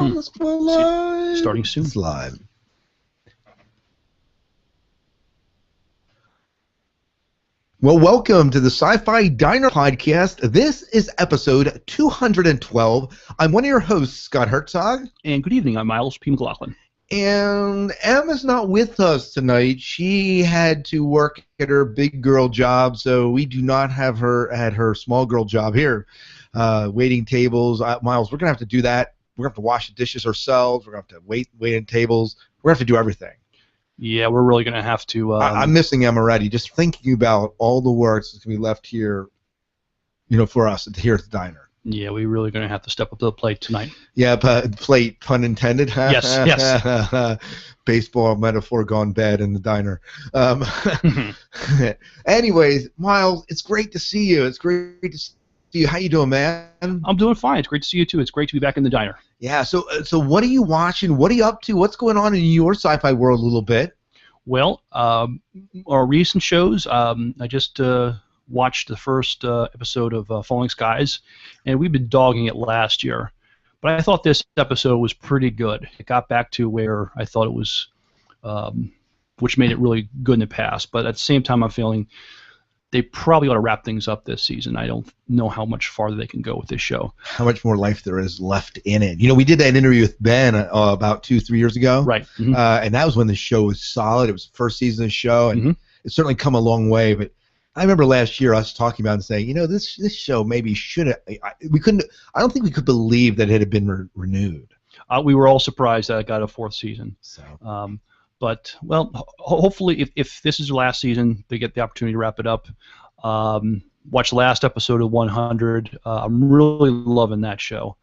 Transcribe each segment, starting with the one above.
Let's go live. Starting soon. It's live. Well, welcome to the Sci-Fi Diner podcast. This is episode 212. I'm one of your hosts, Scott Herzog. And good evening, I'm Miles P. McLaughlin. And Emma's not with us tonight. She had to work at her big girl job, so we do not have her at her small girl job here. Waiting tables. Miles, we're going to have to do that. We're going to have to wash the dishes ourselves. We're going to have to wait in tables. We're going to have to do everything. Yeah, we're really going to have to... I'm missing Emma already. Just thinking about all the work that's going to be left here, for us here at the diner. Yeah, we're really going to have to step up to the plate tonight. Yeah, plate, pun intended. Yes. Baseball metaphor gone bad in the diner. Anyways, Miles, it's great to see you. It's great to see you. How you doing, man? I'm doing fine. It's great to see you, too. It's great to be back in the diner. Yeah, so what are you watching? What are you up to? What's going on in your sci-fi world a little bit? Well, our recent shows, I just watched the first episode of Falling Skies, and we've been dogging it last year. But I thought this episode was pretty good. It got back to where I thought it was, which made it really good in the past. But at the same time, I'm feeling they probably ought to wrap things up this season. I don't know how much farther they can go with this show. How much more life there is left in it. We did that interview with Ben about 2-3 years ago. Right. Mm-hmm. And that was when the show was solid. It was the first season of the show, and it's certainly come a long way. But I remember last year us talking about it and saying, this show maybe shouldn't. We couldn't. I don't think we could believe that it had been renewed. We were all surprised that it got a fourth season. So. But, well, hopefully if this is the last season, they get the opportunity to wrap it up. Watch the last episode of 100. I'm really loving that show.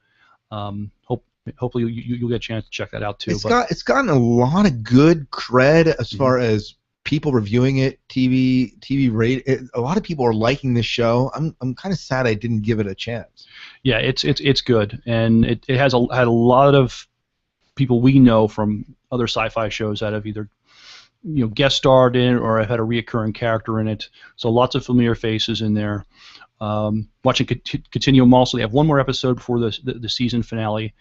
Hopefully you'll get a chance to check that out, too. It's gotten a lot of good cred as far as people reviewing it, TV rate. A lot of people are liking this show. I'm kind of sad I didn't give it a chance. Yeah, it's good, and it has had a lot of people we know from other sci-fi shows that have either guest starred in or have had a reoccurring character in it. So lots of familiar faces in there. Watching Continuum also, they have one more episode before the season finale.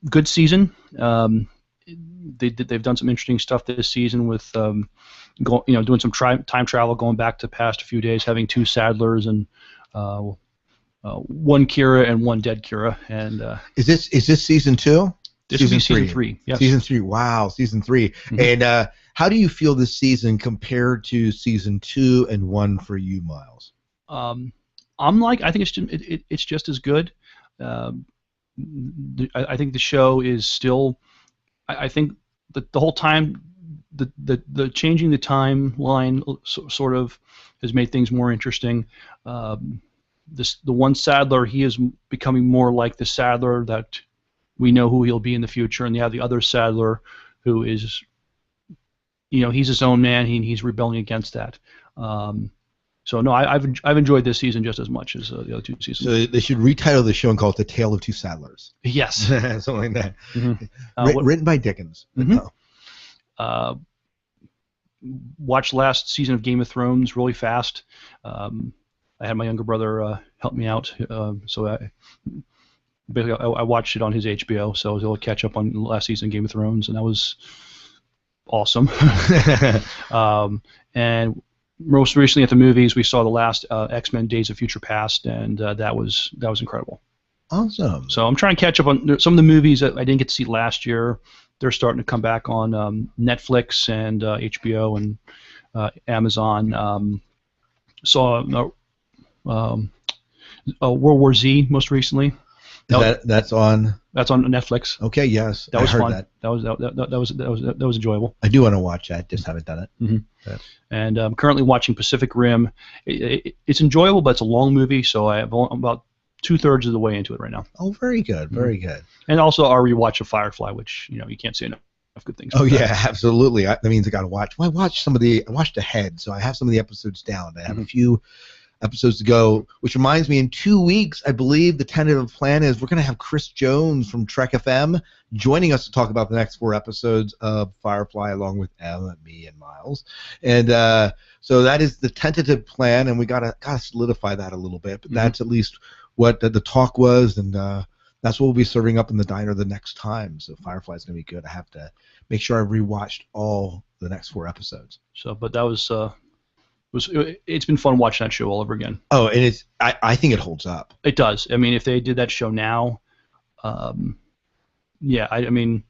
Good season. They've done some interesting stuff this season with doing some time travel, going back to the past a few days, having two Sadlers and one Kira and one dead Kira. And is this season 2? This will be season 3. Yes. Season 3. Wow, season 3. Mm-hmm. And how do you feel this season compared to season 2 and 1 for you, Miles? I think it's just as good. I think the show is still. I think the whole time the changing the timeline sort of has made things more interesting. The one Sadler, he is becoming more like the Sadler that we know who he'll be in the future, and you have the other Sadler who is, he's his own man. He's rebelling against that. So no, I've enjoyed this season just as much as the other two seasons. So they should retitle the show and call it The Tale of Two Sadlers. Yes, something like that. Mm-hmm. Written by Dickens. Mm-hmm. Watched last season of Game of Thrones really fast. I had my younger brother help me out, so I watched it on his HBO, so I was able to catch up on last season of Game of Thrones, and that was awesome. And most recently at the movies, we saw the last X-Men: Days of Future Past, and that was incredible. Awesome. So I'm trying to catch up on some of the movies that I didn't get to see last year. They're starting to come back on Netflix and HBO and Amazon. Saw World War Z most recently. That's on Netflix. Okay, yes, that was I heard fun. That was enjoyable. I do want to watch that. Just haven't done it. Mm-hmm. Yeah. And I'm currently watching Pacific Rim. It's enjoyable, but it's a long movie, so I'm about 2/3 of the way into it right now. Oh, very good, very good. And also our rewatch of Firefly, which you can't say enough good things. Oh yeah, absolutely. That means I got to watch. Well, I watched ahead, so I have some of the episodes down. I have a few episodes to go, which reminds me, in 2 weeks, I believe the tentative plan is we're going to have Chris Jones from Trek FM joining us to talk about the next 4 episodes of Firefly, along with Emma, me, and Miles. And so that is the tentative plan, and we gotta solidify that a little bit. But that's at least what the talk was, and that's what we'll be serving up in the diner the next time. So Firefly's gonna be good. I have to make sure I've rewatched all the next 4 episodes. So, but that it's been fun watching that show all over again. Oh, and I think it holds up. It does. I mean, if they did that show now, yeah, I mean,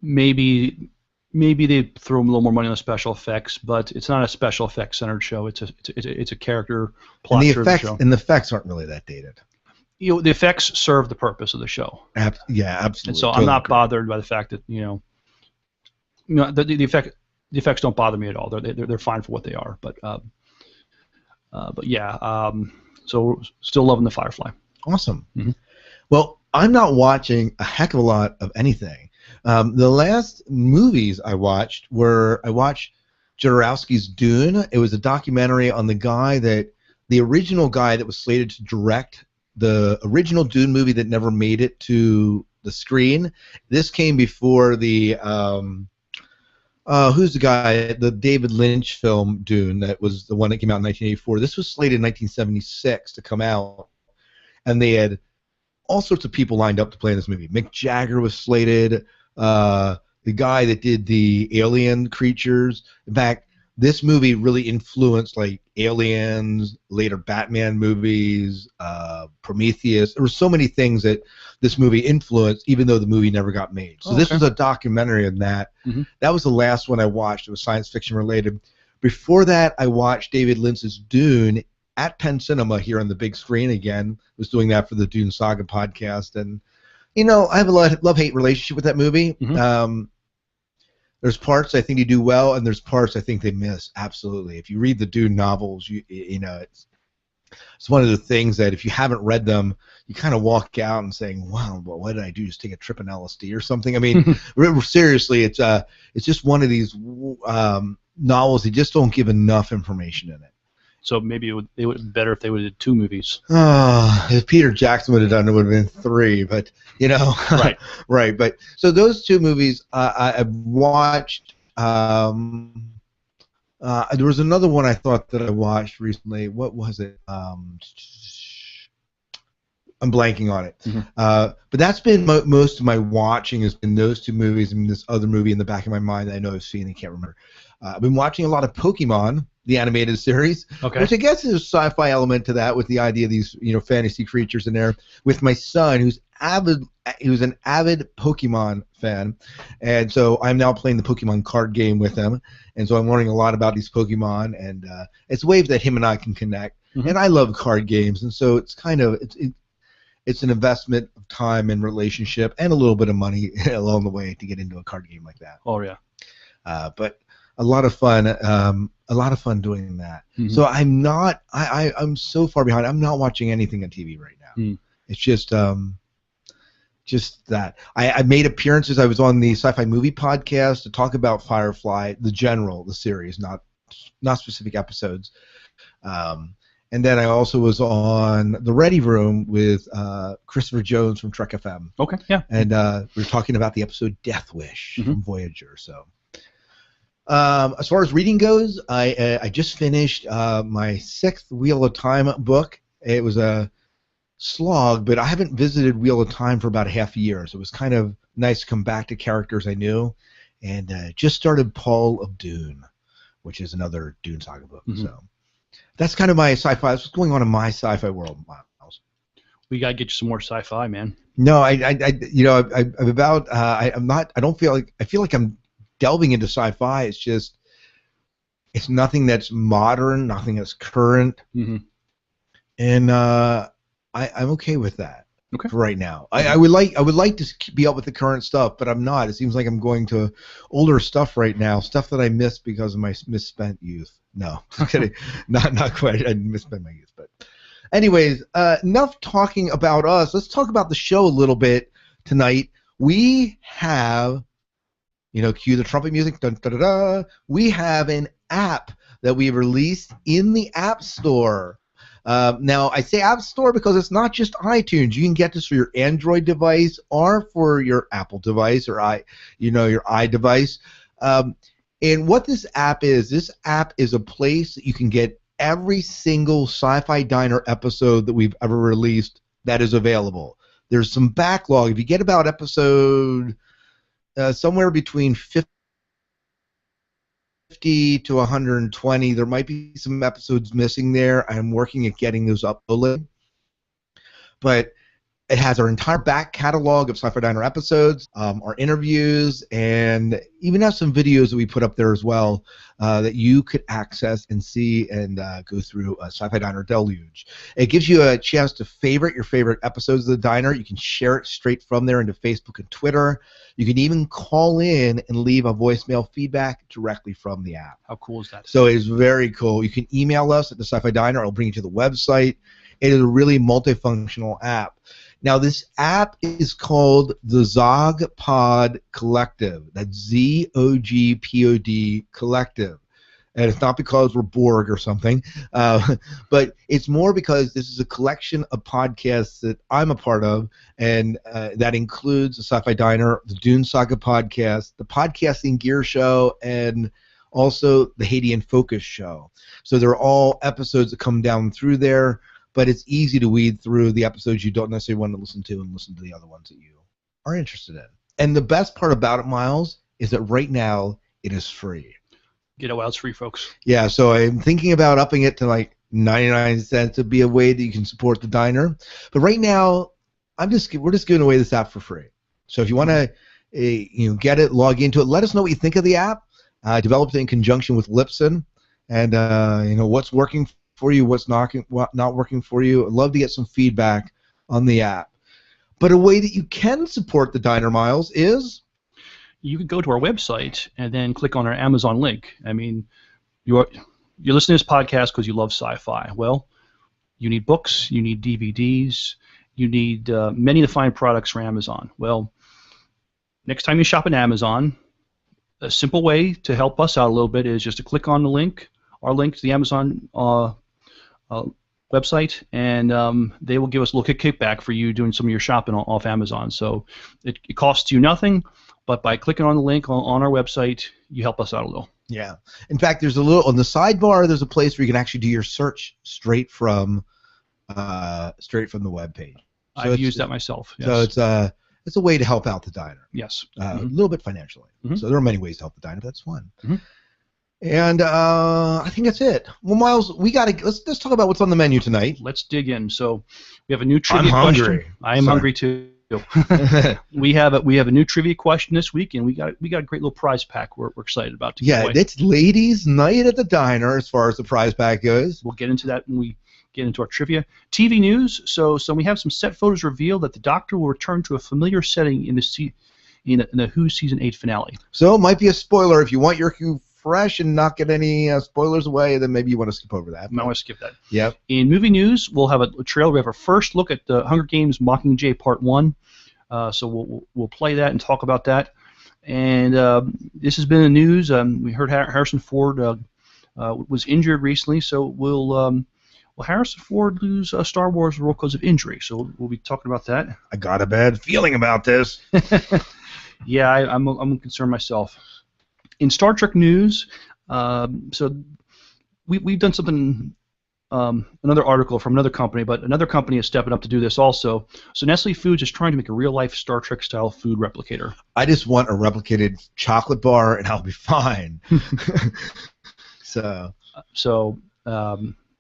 maybe they throw a little more money on the special effects, but it's not a special effects centered show. It's a character plot driven show. And the effects aren't really that dated. You know, the effects serve the purpose of the show. Yeah, absolutely. And so totally I'm not agree. bothered by the fact that the effects don't bother me at all. They're fine for what they are. But yeah. So still loving the Firefly. Awesome. Mm-hmm. Well, I'm not watching a heck of a lot of anything. The last movies I watched Jodorowsky's Dune. It was a documentary on the original guy that was slated to direct the original Dune movie that never made it to the screen. This came before the who's the guy? The David Lynch film Dune, that was the one that came out in 1984. This was slated in 1976 to come out, and they had all sorts of people lined up to play in this movie. Mick Jagger was slated. The guy that did the alien creatures. In fact, this movie really influenced like Aliens, later Batman movies, Prometheus. There were so many things that this movie influenced, even though the movie never got made. So this was a documentary on that. Mm-hmm. That was the last one I watched. It was science fiction related. Before that, I watched David Lynch's Dune at Penn Cinema here on the big screen again. I was doing that for the Dune Saga podcast, and I have a love-hate relationship with that movie. Mm-hmm. There's parts I think they do well, and there's parts I think they miss. Absolutely. If you read the Dune novels, it's one of the things that if you haven't read them, you kind of walk out and saying, "Wow, well, what did I do? Just take a trip in LSD or something?" I mean, seriously, it's just one of these novels that just don't give enough information in it. So maybe it would be better if they would have did 2 movies. If Peter Jackson would have done it, would have been 3. But right, right. But so those 2 movies I've watched. There was another one I thought that I watched recently. What was it? I'm blanking on it. Mm-hmm. But that's been most of my watching has been those 2 movies and this other movie in the back of my mind that I know I've seen and can't remember. I've been watching a lot of Pokemon, the animated series, which I guess is a sci-fi element to that with the idea of these fantasy creatures in there. With my son, who's an avid Pokemon fan, and so I'm now playing the Pokemon card game with him, and so I'm learning a lot about these Pokemon, and it's ways that him and I can connect. Mm-hmm. And I love card games, and so it's kind of it's an investment of time and relationship and a little bit of money along the way to get into a card game like that. Oh yeah. But a lot of fun doing that. Mm-hmm. So I'm so far behind. I'm not watching anything on TV right now. Mm. It's just that I made appearances. I was on the Sci-Fi Movie podcast to talk about Firefly, the series, not specific episodes. And then I also was on the Ready Room with Christopher Jones from Trek FM. Okay, yeah. And we were talking about the episode Death Wish from Voyager. So. As far as reading goes, I just finished my 6th Wheel of Time book. It was a slog, but I haven't visited Wheel of Time for about a half a year, so it was kind of nice to come back to characters I knew. And just started Paul of Dune, which is another Dune Saga book. Mm-hmm. So that's kind of my sci-fi. That's what's going on in my sci-fi world, Miles. We gotta get you some more sci-fi, man. No, I'm about. I'm not. I don't feel like. I feel like I'm delving into sci-fi. It's nothing that's modern, nothing that's current, and I'm okay with that for right now. I would like to be up with the current stuff, but I'm not. It seems like I'm going to older stuff right now, stuff that I missed because of my misspent youth. No, just kidding. not quite. I misspent my youth, but anyways, enough talking about us. Let's talk about the show a little bit tonight. We have. Cue the trumpet music. Dun, da, da, da. We have an app that we released in the App Store. Now, I say App Store because it's not just iTunes. You can get this for your Android device or for your Apple device or your iDevice. And what this app is a place that you can get every single Sci-Fi Diner episode that we've ever released that is available. there's some backlog. If you get about episode somewhere between 50 to 120, there might be some episodes missing there. I'm working at getting those uploaded. But it has our entire back catalog of Sci-Fi Diner episodes, our interviews, and even have some videos that we put up there as well that you could access and see and go through a Sci-Fi Diner Deluge. It gives you a chance to favorite your favorite episodes of the Diner. You can share it straight from there into Facebook and Twitter. You can even call in and leave a voicemail feedback directly from the app. How cool is that? So it's very cool. You can email us at the Sci-Fi Diner. I'll bring you to the website. It is a really multifunctional app. Now, this app is called the Zogpod Collective. That's Z-O-G-P-O-D Collective. And it's not because we're Borg or something, but it's more because this is a collection of podcasts that I'm a part of, and that includes the Sci-Fi Diner, the Dune Saga podcast, the Podcasting Gear Show, and also the Haitian Focus Show. So they're all episodes that come down through there. But it's easy to weed through the episodes you don't necessarily want to listen to and listen to the other ones that you are interested in. And the best part about it, Miles, is that right now it is free. Get it while it's free, folks. Yeah, so I'm thinking about upping it to like 99 cents to be a way that you can support the diner. But right now, we're just giving away this app for free. So if you want to get it, log into it, let us know what you think of the app. I developed it in conjunction with Lipson, and what's working for you, what's not working for you. I'd love to get some feedback on the app. But a way that you can support the Diner, Miles, is you could go to our website and then click on our Amazon link. I mean, you're listening to this podcast because you love sci-fi. Well, you need books, you need DVDs, you need many of the fine products from Amazon. Well, next time you shop at Amazon, a simple way to help us out a little bit is just to click on the link, our link to the Amazon website, and they will give us a little kickback for you doing some of your shopping off Amazon. So it costs you nothing, but by clicking on the link on our website, you help us out a little. Yeah. In fact, there's a little on the sidebar. There's a place where you can actually do your search straight from the web page. So I've used that myself. Yes. So it's a way to help out the diner. Yes. A little bit financially. Mm-hmm. So there are many ways to help the diner. But that's one. Mm-hmm. And I think that's it. Well, Miles, let's talk about what's on the menu tonight. Let's dig in. So we have a new trivia I'm question. hungry. I am hungry too. we have a new trivia question this week, and we got a great little prize pack we're excited about to give away. It's ladies' night at the diner as far as the prize pack goes. We'll get into that when we get into our trivia. TV news. So we have some set photos reveal that the Doctor will return to a familiar setting in the Who season 8 finale. So it might be a spoiler. If you want your Who fresh and not get any spoilers away, then maybe you want to skip over that. I want to skip that. Yep. In movie news, we'll have a trailer. We have our first look at the Hunger Games Mockingjay Part 1. So we'll play that and talk about that. And this has been the news. We heard Harrison Ford was injured recently, so will Harrison Ford lose Star Wars role because of injury? So we'll be talking about that. I got a bad feeling about this. Yeah, I'm concerned myself. In Star Trek news, so we've done something, another article from another company, but another company is stepping up to do this also. So Nestle Foods is trying to make a real-life Star Trek-style food replicator. I just want a replicated chocolate bar, and I'll be fine.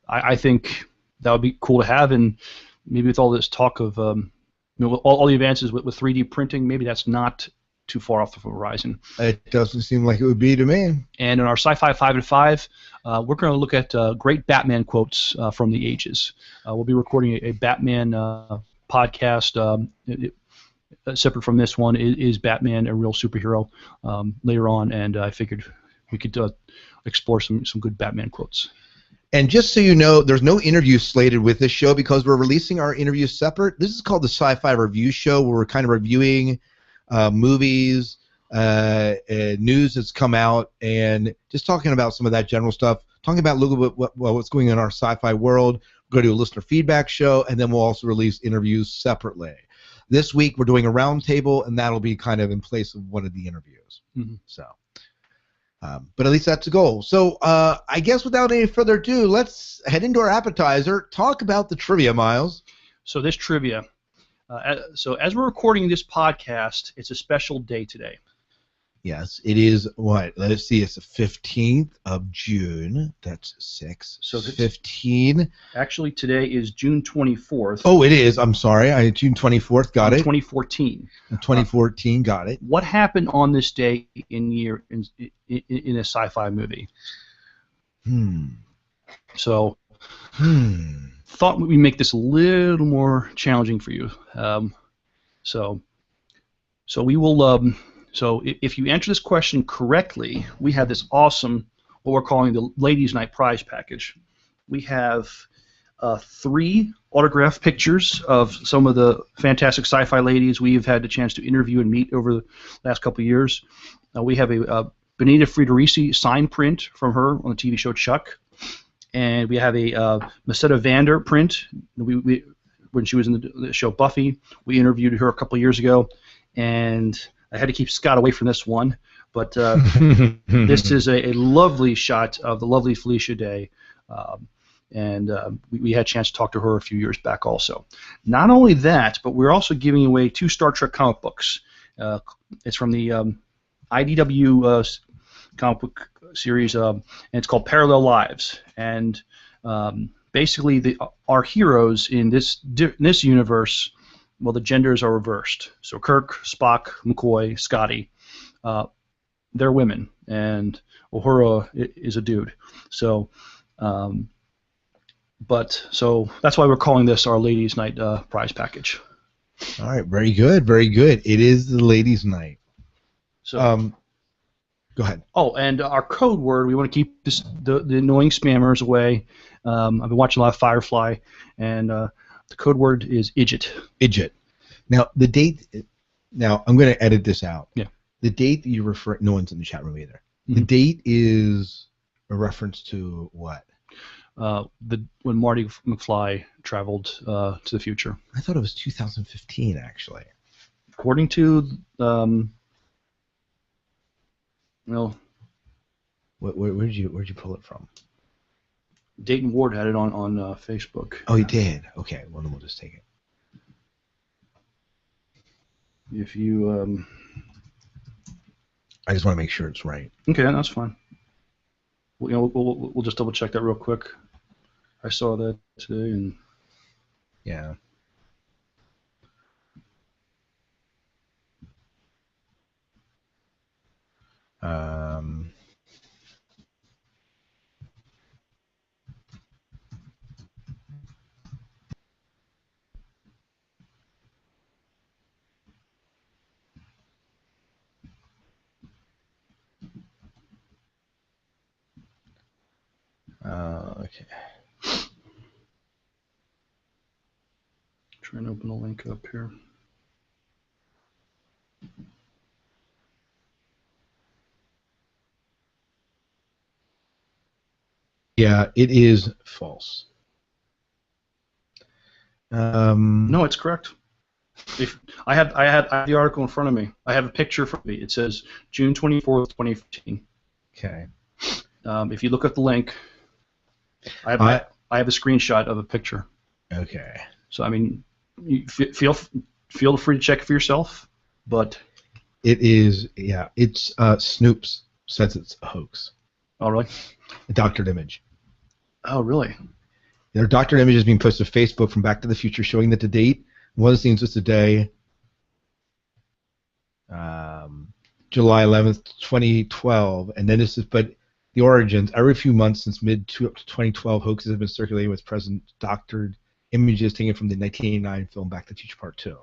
I think that would be cool to have, and maybe with all this talk of all the advances with 3D printing, maybe that's not too far off the horizon. It doesn't seem like it would be to me. And in our Sci-Fi 5 and 5, we're going to look at great Batman quotes from the ages. We'll be recording a Batman podcast. Separate from this one, is Batman a real superhero later on, and I figured we could explore some good Batman quotes. And just so you know, there's no interview slated with this show because we're releasing our interviews separate. This is called the Sci-Fi Review Show, where we're kind of reviewing movies, news that's come out, and just talking about some of that general stuff, talking about a little bit what's going on in our sci-fi world. We're going to do a listener feedback show, and then we'll also release interviews separately. This week we're doing a roundtable, and that'll be kind of in place of one of the interviews. Mm-hmm. So, but at least that's the goal. So I guess without any further ado, let's head into our appetizer, talk about the trivia, Miles. So this trivia, So as we're recording this podcast, it's a special day today. Yes, it is what? Let's see. It's the 15th of June. That's 6. So 15. Actually, today is June 24th. Oh, it is. I'm sorry. June 24th. Got it. 2014. 2014. Got it. What happened on this day in a sci-fi movie? So, thought we make this a little more challenging for you. So we will. So if you answer this question correctly, we have this awesome, what we're calling the Ladies' Night prize package. We have 3 autographed pictures of some of the fantastic sci-fi ladies we've had the chance to interview and meet over the last couple of years. We have a Benita Friederici sign print from her on the TV show Chuck. And we have a Masetta Vander print. When she was in the show Buffy, we interviewed her a couple of years ago. And I had to keep Scott away from this one, but this is a lovely shot of the lovely Felicia Day, and we had a chance to talk to her a few years back also. Not only that, but we're also giving away 2 Star Trek comic books. It's from the IDW comic book series, and it's called Parallel Lives. And basically, our heroes in this universe, well, the genders are reversed. So Kirk, Spock, McCoy, Scotty, they're women, and Uhura is a dude. So, so that's why we're calling this our Ladies' Night prize package. All right, very good, very good. It is the Ladies' Night. So, go ahead. Oh, and our code word, we want to keep the annoying spammers away. I've been watching a lot of Firefly, and the code word is IDGIT. IDGIT. Now, the date. Now, I'm going to edit this out. Yeah. The date that you refer. No one's in the chat room either. Mm-hmm. The date is a reference to what? When Marty McFly traveled to the future. I thought it was 2015, actually. According to well. Where'd you pull it from? Dayton Ward had it on Facebook. Oh, he did. Okay, well then we'll just take it. If you, I just want to make sure it's right. Okay, that's fine. We'll just double check that real quick. I saw that today, and yeah. Okay. Trying to open the link up here. Yeah, it is false. No, it's correct. I have the article in front of me. I have a picture from me. It says June 24th, 2015. Okay. If you look at the link, I have a screenshot of a picture. Okay. So I mean, you feel free to check it for yourself, but it is. Yeah, it's Snoops says it's a hoax. Oh really? A doctored image. Oh really? There are doctored images being posted to Facebook from Back to the Future showing that the date. One of the scenes was today, July 11th, 2012, and then this is, but the origins, every few months since mid-2012, hoaxes have been circulating with present doctored images taken from the 1989 film Back to the Future Part 2.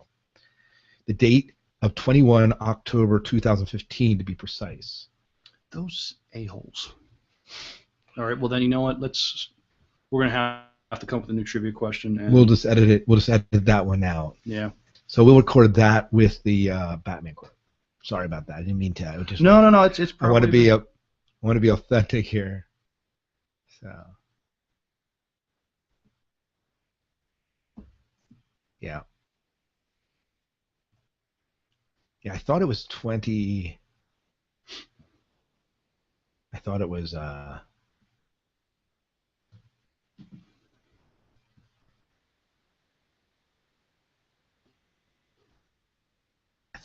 The date of 21 October 2015, to be precise. Those a-holes. All right, well then, you know what, we're going to have to come up with a new trivia question. And we'll just edit it. We'll just edit that one out. Yeah. So we'll record that with the Batman quote. Sorry about that. I didn't mean to. I just no. It's probably. I want to be authentic here. So. Yeah. Yeah, I thought it was 20. I thought it was.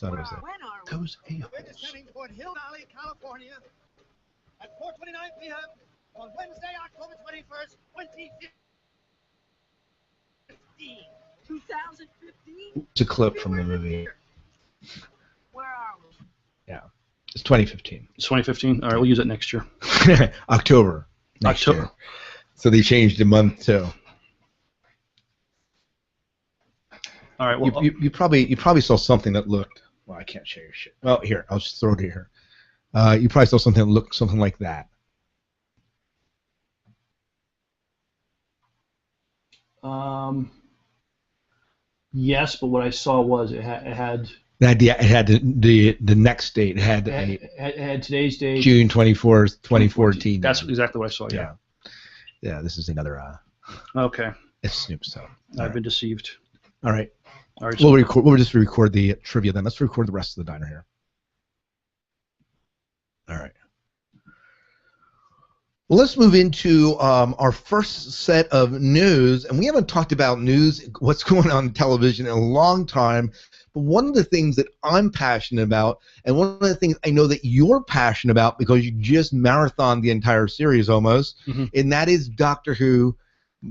thought it was that. When are we? Those We're a-holes. descending toward Hill Valley, California at 4:29 p.m. on Wednesday, October 21st, 2015. 2015? It's a clip from the movie. Where are we? Yeah, it's 2015. It's 2015. All right, we'll use it next year. October. Next October. year. So they changed the month too. All right. Well, You probably saw something that looked. Well, I can't share your shit. Well, here, I'll just throw it here. You probably saw something that looked something like that. yes, but what I saw was it had It had the next date. It had it had today's date. June 24th, 2014. That's exactly what I saw. Yeah. Yeah. This is another. Okay. It's Snoop. So. I've been deceived. All right. All right. So We'll just record the trivia then. Let's record the rest of the diner here. All right. Well, let's move into our first set of news, and we haven't talked about news, what's going on in television in a long time. But one of the things that I'm passionate about, and one of the things I know that you're passionate about because you just marathoned the entire series almost, and that is Doctor Who.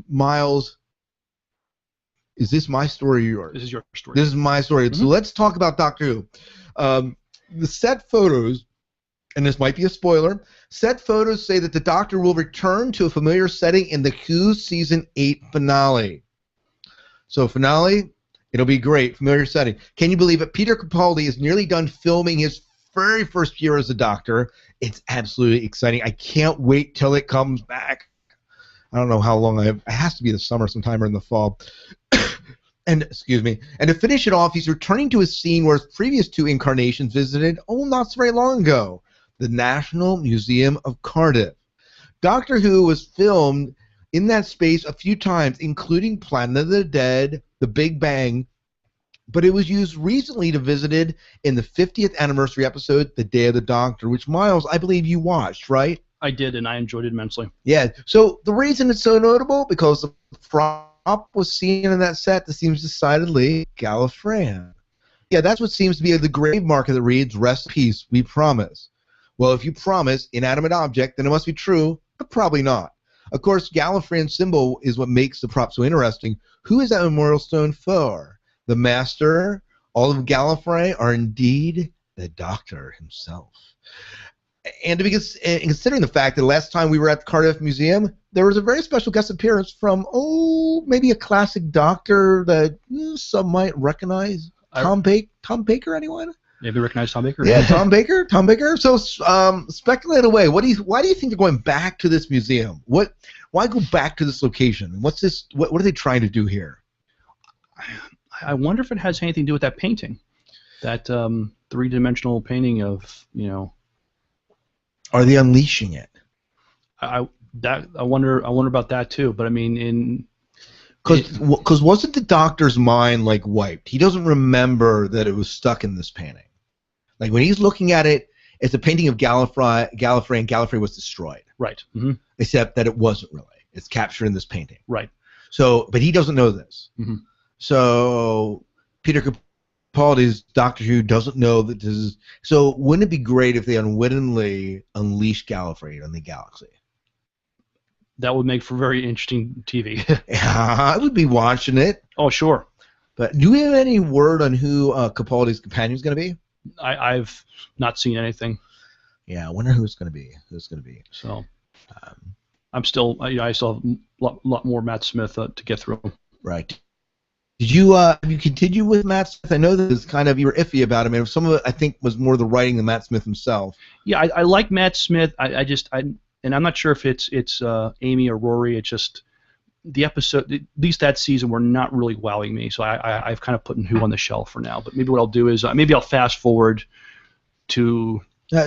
Miles, is this my story or yours? this is your story. This is my story. So let's talk about Doctor Who. The set photos, and this might be a spoiler, set photos say that the Doctor will return to a familiar setting in the Who Season 8 finale. So finale, it'll be great. Familiar setting. Can you believe it? Peter Capaldi is nearly done filming his very first year as a Doctor. It's absolutely exciting. I can't wait till it comes back. I don't know how long it has to be the summer sometime or in the fall. And excuse me. And to finish it off, he's returning to a scene where his previous two incarnations visited, not so very long ago, the National Museum of Cardiff. Doctor Who was filmed in that space a few times, including Planet of the Dead, The Big Bang, but it was used recently to visited in the 50th anniversary episode, The Day of the Doctor, which, Miles, I believe you watched, right? I did, and I enjoyed it immensely. Yeah. So the reason it's so notable, because the prop was seen in that set that seems decidedly Gallifreyan. Yeah, that's what seems to be the grave marker that reads, "Rest in peace, we promise." Well, if you promise inanimate object, then it must be true, but probably not. Of course, Gallifreyan's symbol is what makes the prop so interesting. Who is that memorial stone for? The Master, all of Gallifrey, are indeed the Doctor himself. And considering the fact that the last time we were at the Cardiff Museum, there was a very special guest appearance from, maybe a classic Doctor that some might recognize. Tom Baker, anyone? Maybe recognize Tom Baker? Yeah, Tom Baker. Tom Baker. So speculate away. Why do you think they're going back to this museum? Why go back to this location? What's this? What are they trying to do here? I wonder if it has anything to do with that painting, that three-dimensional painting of, Are they unleashing it? I wonder about that too. But I mean, because wasn't the Doctor's mind wiped? He doesn't remember that it was stuck in this painting. Like when he's looking at it, it's a painting of Gallifrey, and Gallifrey was destroyed. Right. Mm-hmm. Except that it wasn't really. It's captured in this painting. Right. So, but he doesn't know this. Mm-hmm. So Peter Capaldi's Doctor Who doesn't know that this is. So wouldn't it be great if they unwittingly unleashed Gallifrey on the galaxy? That would make for very interesting TV. Yeah, I would be watching it. Oh, sure. But do we have any word on who Capaldi's companion is going to be? I've not seen anything. Yeah, I wonder who it's going to be. So, I'm still. I still have a lot more Matt Smith to get through. Right. Did you have you continued with Matt Smith? I know that it's kind of you were iffy about him, and some of it I think was more the writing than Matt Smith himself. Yeah, I like Matt Smith. And I'm not sure if it's Amy or Rory. It's just the episode, at least that season, were not really wowing me. So I've kind of put Who on the shelf for now. But maybe what I'll do is maybe I'll fast forward to.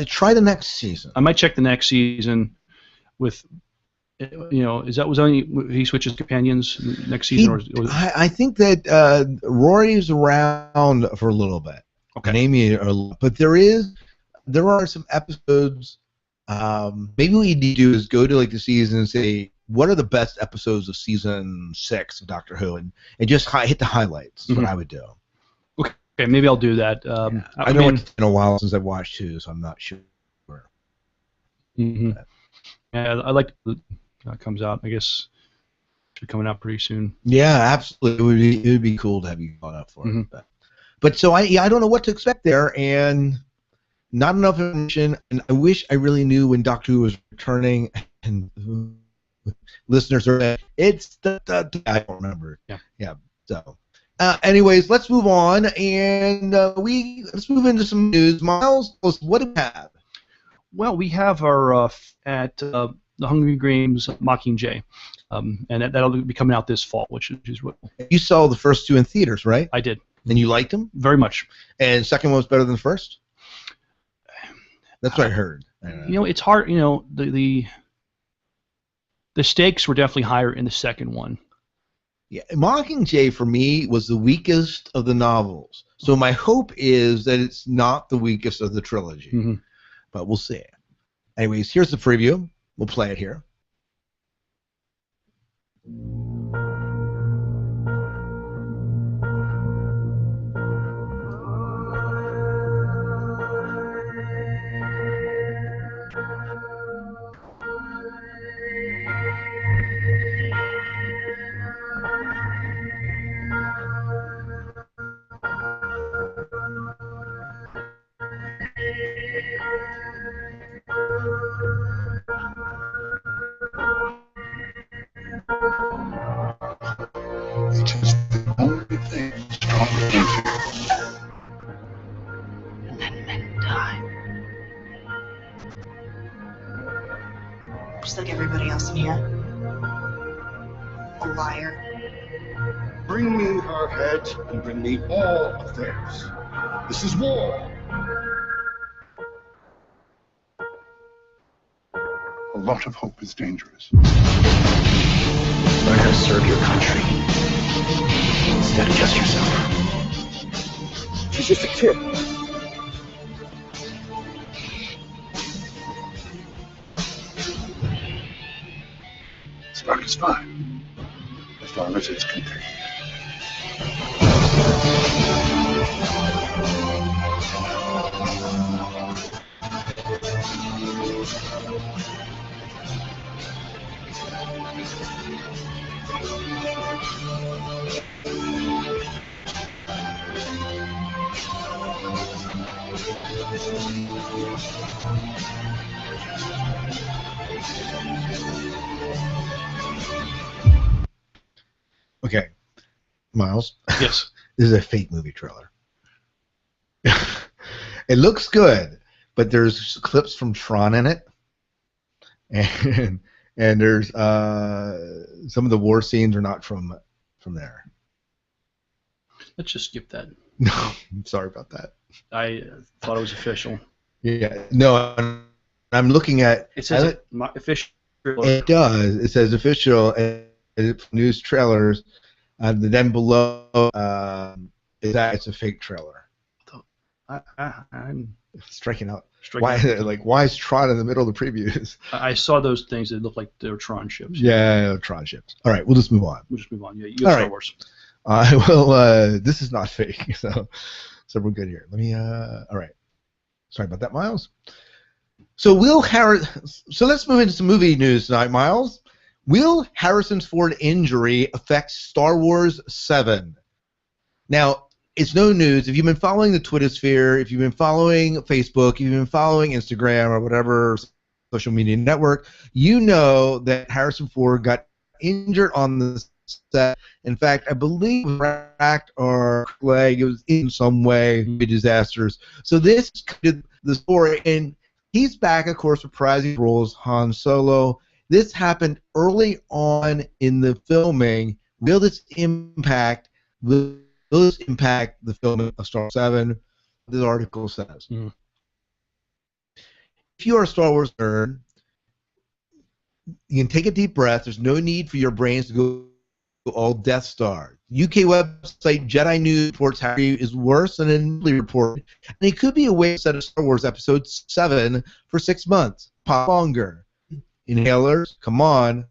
Try the next season. I might check the next season with. Was only he switches companions next season? I think that Rory's around for a little bit. Okay. And Amy, but there are some episodes. Maybe what you need to do is go to the season and say what are the best episodes of season 6 of Doctor Who, and just hit the highlights. That's what I would do. Okay. Okay, maybe I'll do that. I know it's been a while since I've watched 2, so I'm not sure. Mm-hmm. Yeah, I like that comes out. I guess it should be coming out pretty soon. Yeah, absolutely. It would be cool to have you caught up for it. But so I don't know what to expect there, and not enough information. And I wish I really knew when Doctor Who was returning. And listeners are it's I don't remember. Yeah. So, anyways, let's move on, and let's move into some news. Miles, what do we have? Well, we have our at the Hungry Games Mockingjay, and that'll be coming out this fall, which is what you saw the first 2 in theaters, right? I did. And you liked them very much. And second one was better than the first. That's what I heard. It's hard. The stakes were definitely higher in the second one. Yeah, Mockingjay for me was the weakest of the novels. So my hope is that it's not the weakest of the trilogy. But we'll see. Anyways, here's the preview. We'll play it here. It is the only thing stronger than fear. And then men die. Just like everybody else in here. A liar. Bring me her head and bring me all of theirs. This is war. A lot of hope is dangerous. Learn how to serve your country instead of just yourself. She's just a kid. Spark is fine, as long as it's contained. Okay, Miles. Yes. This is a fake movie trailer. It looks good, but there's clips from Tron in it, and there's some of the war scenes are not from there. Let's just skip that. No, I'm sorry about that. I thought it was official. Yeah, no, I'm looking at. It says official. It does. It says official news trailers, and then below is that it's a fake trailer. I'm striking out. Why is Tron in the middle of the previews? I saw those things that looked like they were Tron ships. Yeah, Tron ships. All right, we'll just move on. Yeah, you got Star Wars. This is not fake, so we're good here. Let me. All right. Sorry about that, Miles. So let's move into some movie news tonight, Miles. Will Harrison's Ford injury affect Star Wars 7? Now, it's no news. If you've been following the Twitter sphere, if you've been following Facebook, if you've been following Instagram or whatever social media network, you know that Harrison Ford got injured on the set. In fact, I believe it was cracked or leg. It was in some way disasters. So this is the story, and he's back, of course, reprising roles Han Solo. This happened early on in the filming. Will this impact the filming of Star Wars 7? This article says. If you are a Star Wars nerd, you can take a deep breath. There's no need for your brains to go all Death Star. UK website Jedi News reports Harry is worse than initially reported, and he could be away set of Star Wars Episode 7 for 6 months, pop longer. Inhalers, come on.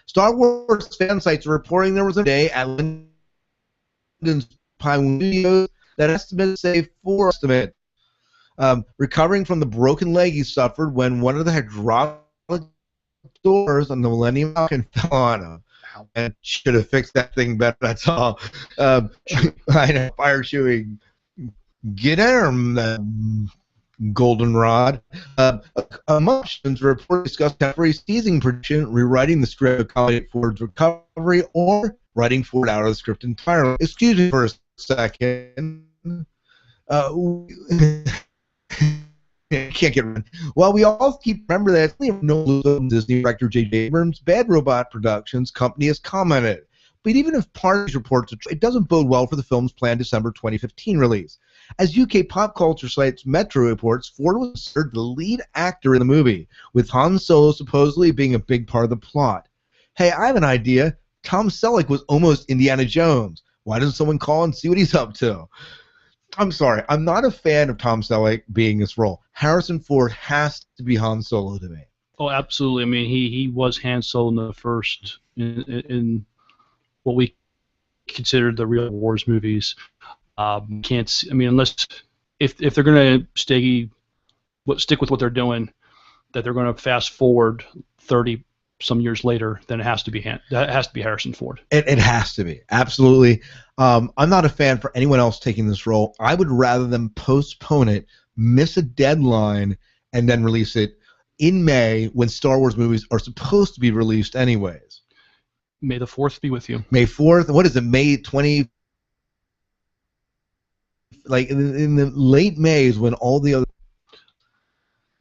Star Wars fan sites are reporting there was a day at London's Pinewood Studios. That estimate is a 4 estimate. Recovering from the broken leg he suffered when one of the hydraulic doors on the Millennium Falcon fell on him. And should have fixed that thing better, that's all. I know, fire chewing. Get him, goldenrod. Emotions report discussed temporary seizing prediction, rewriting the script to accommodate Ford's recovery, or writing Ford out of the script entirely. Excuse me for a second. Can't get rid. Well, we all keep remember that no Disney director J.J. Abrams' Bad Robot Productions company has commented. But even if part of these reports, it doesn't bode well for the film's planned December 2015 release. As UK pop culture sites Metro reports, Ford was considered the lead actor in the movie, with Han Solo supposedly being a big part of the plot. Hey, I have an idea. Tom Selleck was almost Indiana Jones. Why doesn't someone call and see what he's up to? I'm sorry, I'm not a fan of Tom Selleck being this role. Harrison Ford has to be Han Solo to me. Oh, absolutely. I mean, he was Han Solo in the first in what we considered the real Wars movies. Can't see, I mean, unless if they're going to stick with what they're doing, that they're going to fast forward 30 some years later, then it has to be Harrison Ford. It has to be, absolutely. I'm not a fan for anyone else taking this role. I would rather them postpone it, miss a deadline, and then release it in May when Star Wars movies are supposed to be released anyways. May the 4th be with you. May 4th. What is it? May 20. Like in the late May is when all the other.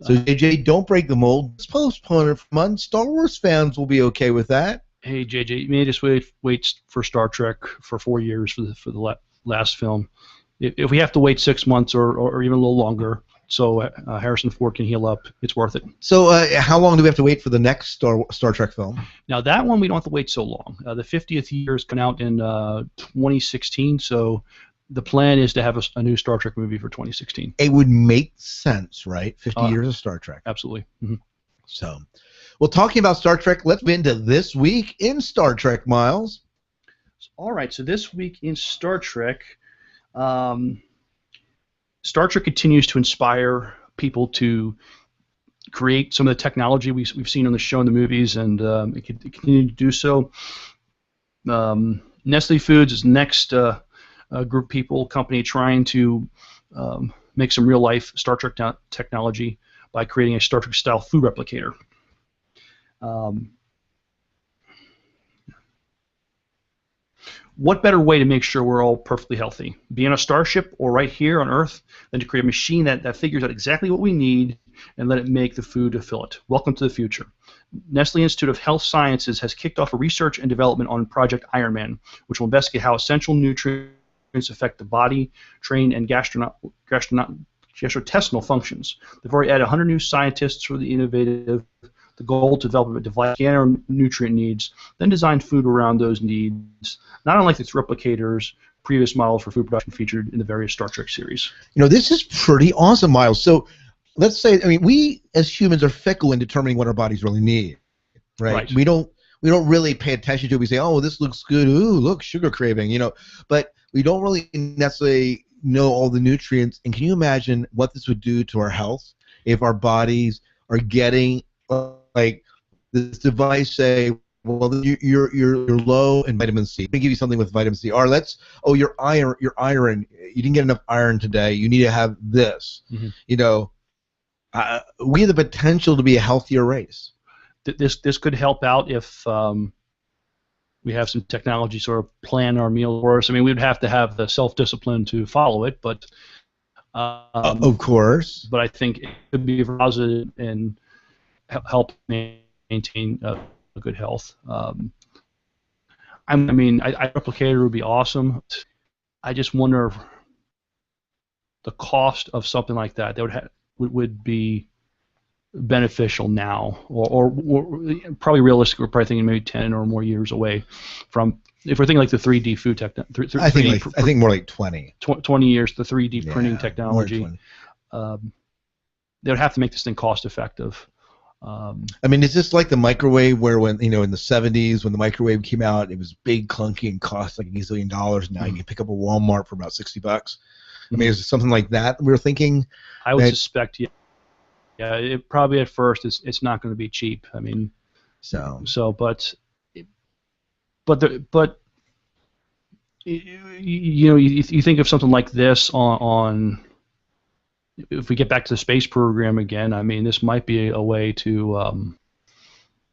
So JJ, don't break the mold. Just postpone it for months. Star Wars fans will be okay with that. Hey JJ, you may just wait for Star Trek for 4 years for the last film. If we have to wait 6 months or even a little longer, so Harrison Ford can heal up, it's worth it. So how long do we have to wait for the next Star Trek film? Now that one we don't have to wait so long. The 50th year is coming out in 2016, so the plan is to have a new Star Trek movie for 2016. It would make sense, right? 50 years of Star Trek. Absolutely. Mm-hmm. So, well, talking about Star Trek, let's get into this week in Star Trek, Miles. All right, so this week in Star Trek, Star Trek continues to inspire people to create some of the technology we've seen on the show and the movies, and it continue to do so. Nestle Foods is next group people, company trying to make some real-life Star Trek technology by creating a Star Trek-style food replicator. What better way to make sure we're all perfectly healthy? Be on a starship or right here on Earth than to create a machine that figures out exactly what we need and let it make the food to fill it. Welcome to the future. Nestle Institute of Health Sciences has kicked off a research and development on Project Iron Man, which will investigate how essential nutrients affect the body, brain, and gastrointestinal functions. They've already added 100 new scientists for the innovative. The goal to develop a device to our nutrient needs, then design food around those needs, not unlike its replicators, previous models for food production featured in the various Star Trek series. You know, this is pretty awesome, Miles. So let's say, I mean, we as humans are fickle in determining what our bodies really need, right? We don't really pay attention to it. We say, oh, this looks good. Ooh, look, sugar craving, you know. But we don't really necessarily know all the nutrients. And can you imagine what this would do to our health if our bodies are getting like this device say, well, you're low in vitamin C. Let me give you something with vitamin C. Or your iron. You didn't get enough iron today. You need to have this. Mm-hmm. You know, we have the potential to be a healthier race. This could help out if we have some technology sort of plan our meal for us. I mean, we'd have to have the self-discipline to follow it, but of course. But I think it could be positive and help maintain a good health. I mean, replicator would be awesome. I just wonder the cost of something like that would be beneficial now, or probably realistic. We're probably thinking maybe 10 or more years away from. If we're thinking like the 3D food technology, I think more like 20. 20 years, the 3D printing technology. They would have to make this thing cost effective. I mean, is this like the microwave where when, in the 70s when the microwave came out, it was big, clunky, and cost like a gazillion dollars. Now you can pick up a Walmart for about $60. I mean, is it something like that we were thinking? I would suspect, yeah. Yeah, it probably at first it's not going to be cheap. I mean, but you think of something like this on if we get back to the space program again. I mean, this might be a way to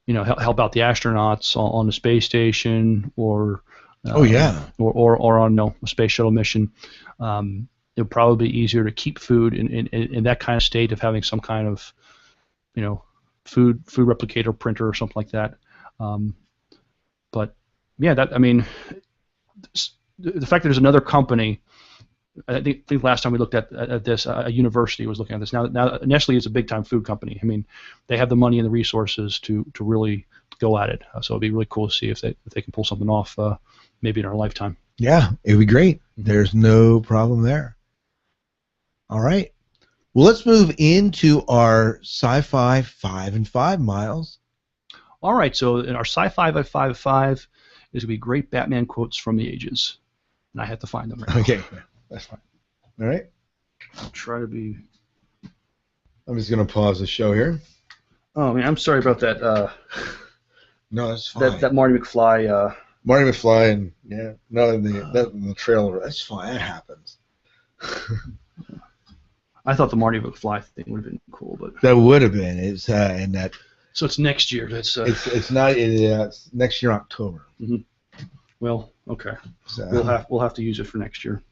help out the astronauts on the space station or or on a space shuttle mission. It would probably be easier to keep food in that kind of state of having some kind of food replicator printer or something like that. But yeah, I mean, the fact that there's another company. I think last time we looked at this, a university was looking at this. Now Nestle is a big time food company. I mean, they have the money and the resources to really go at it. So it'd be really cool to see if they can pull something off, maybe in our lifetime. Yeah, it'd be great. There's no problem there. All right. Well, let's move into our Sci-Fi 5 and 5, Miles. All right. So in our Sci-Fi 5 is going to be great Batman quotes from the ages, and I have to find them. Right now. Okay, that's fine. All right. I'll try to be. I'm just going to pause the show here. Oh man, I'm sorry about that. No, that's fine. That Marty McFly. Marty McFly and the trailer. That's fine. That happens. I thought the Marty McFly thing would have been cool, but that would have been. It's and that. So it's next year. That's it's not. It's next year October. Mm-hmm. Well, okay. So, we'll have to use it for next year.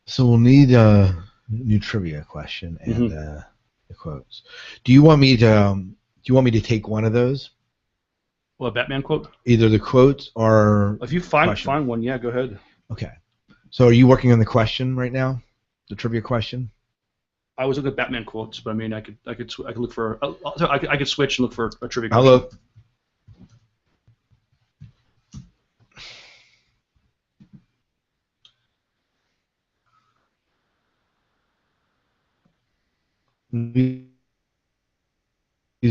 So we'll need a new trivia question and the quotes. Do you want me to take one of those? Well, a Batman quote? Either the quotes or if you find one, yeah, go ahead. Okay. So are you working on the question right now? The trivia question? I was looking at Batman quotes, but I mean, I could look for. I could switch and look for a trivia question. I'll look. These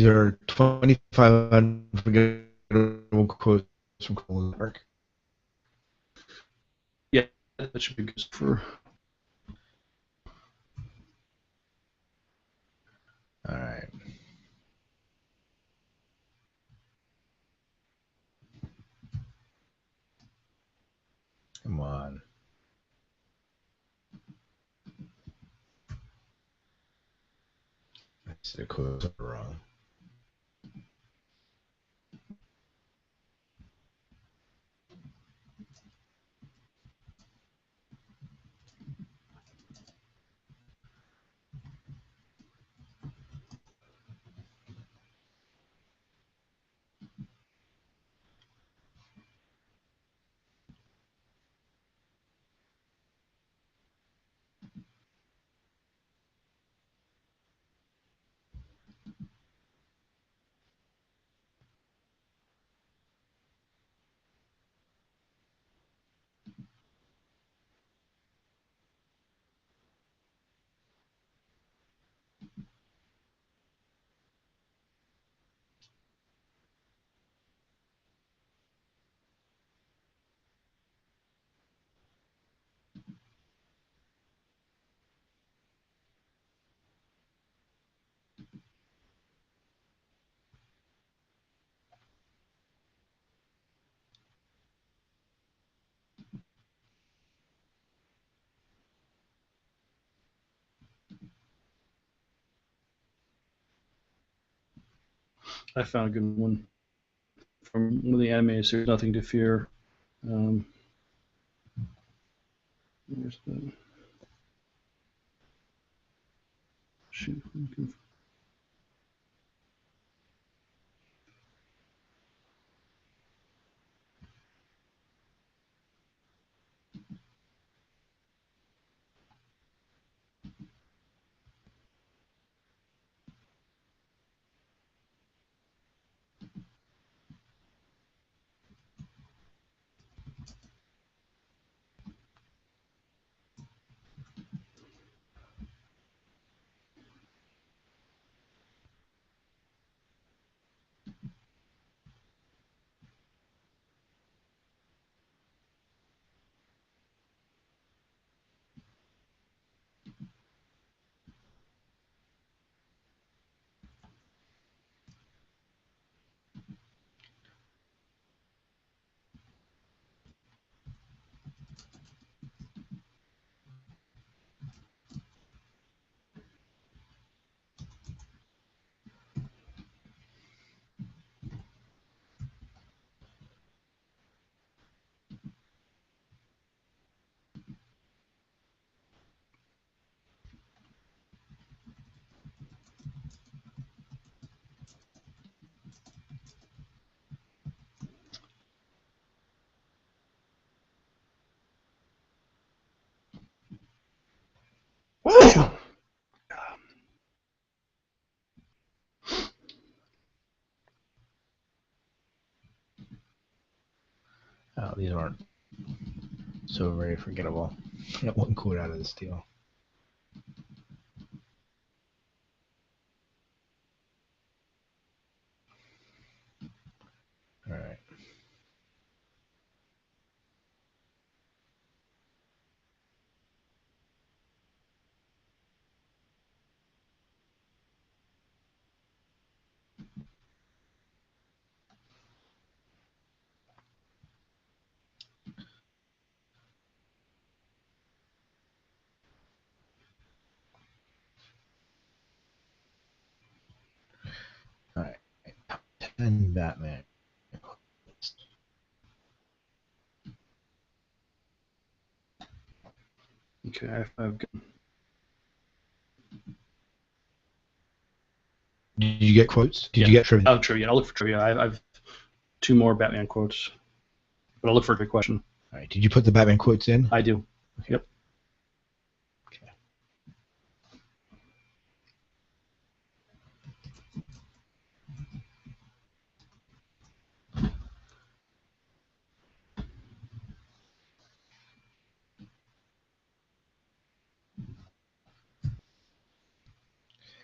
are 25 unforgettable quotes from Cole Park. Yeah, that should be good for. All right. Come on. I said quotes are wrong. I found a good one from one of the animes. There's nothing to fear. Where's the shoot? Oh, these aren't so very forgettable. I got one quote out of this deal. All right. All right. Top 10 Batman. Okay, I've got, Did you get quotes? Did you get trivia? Oh, trivia. I'll look for trivia. I've 2 more Batman quotes, but I'll look for a good question. All right. Did you put the Batman quotes in? I do. Okay. Yep. Okay.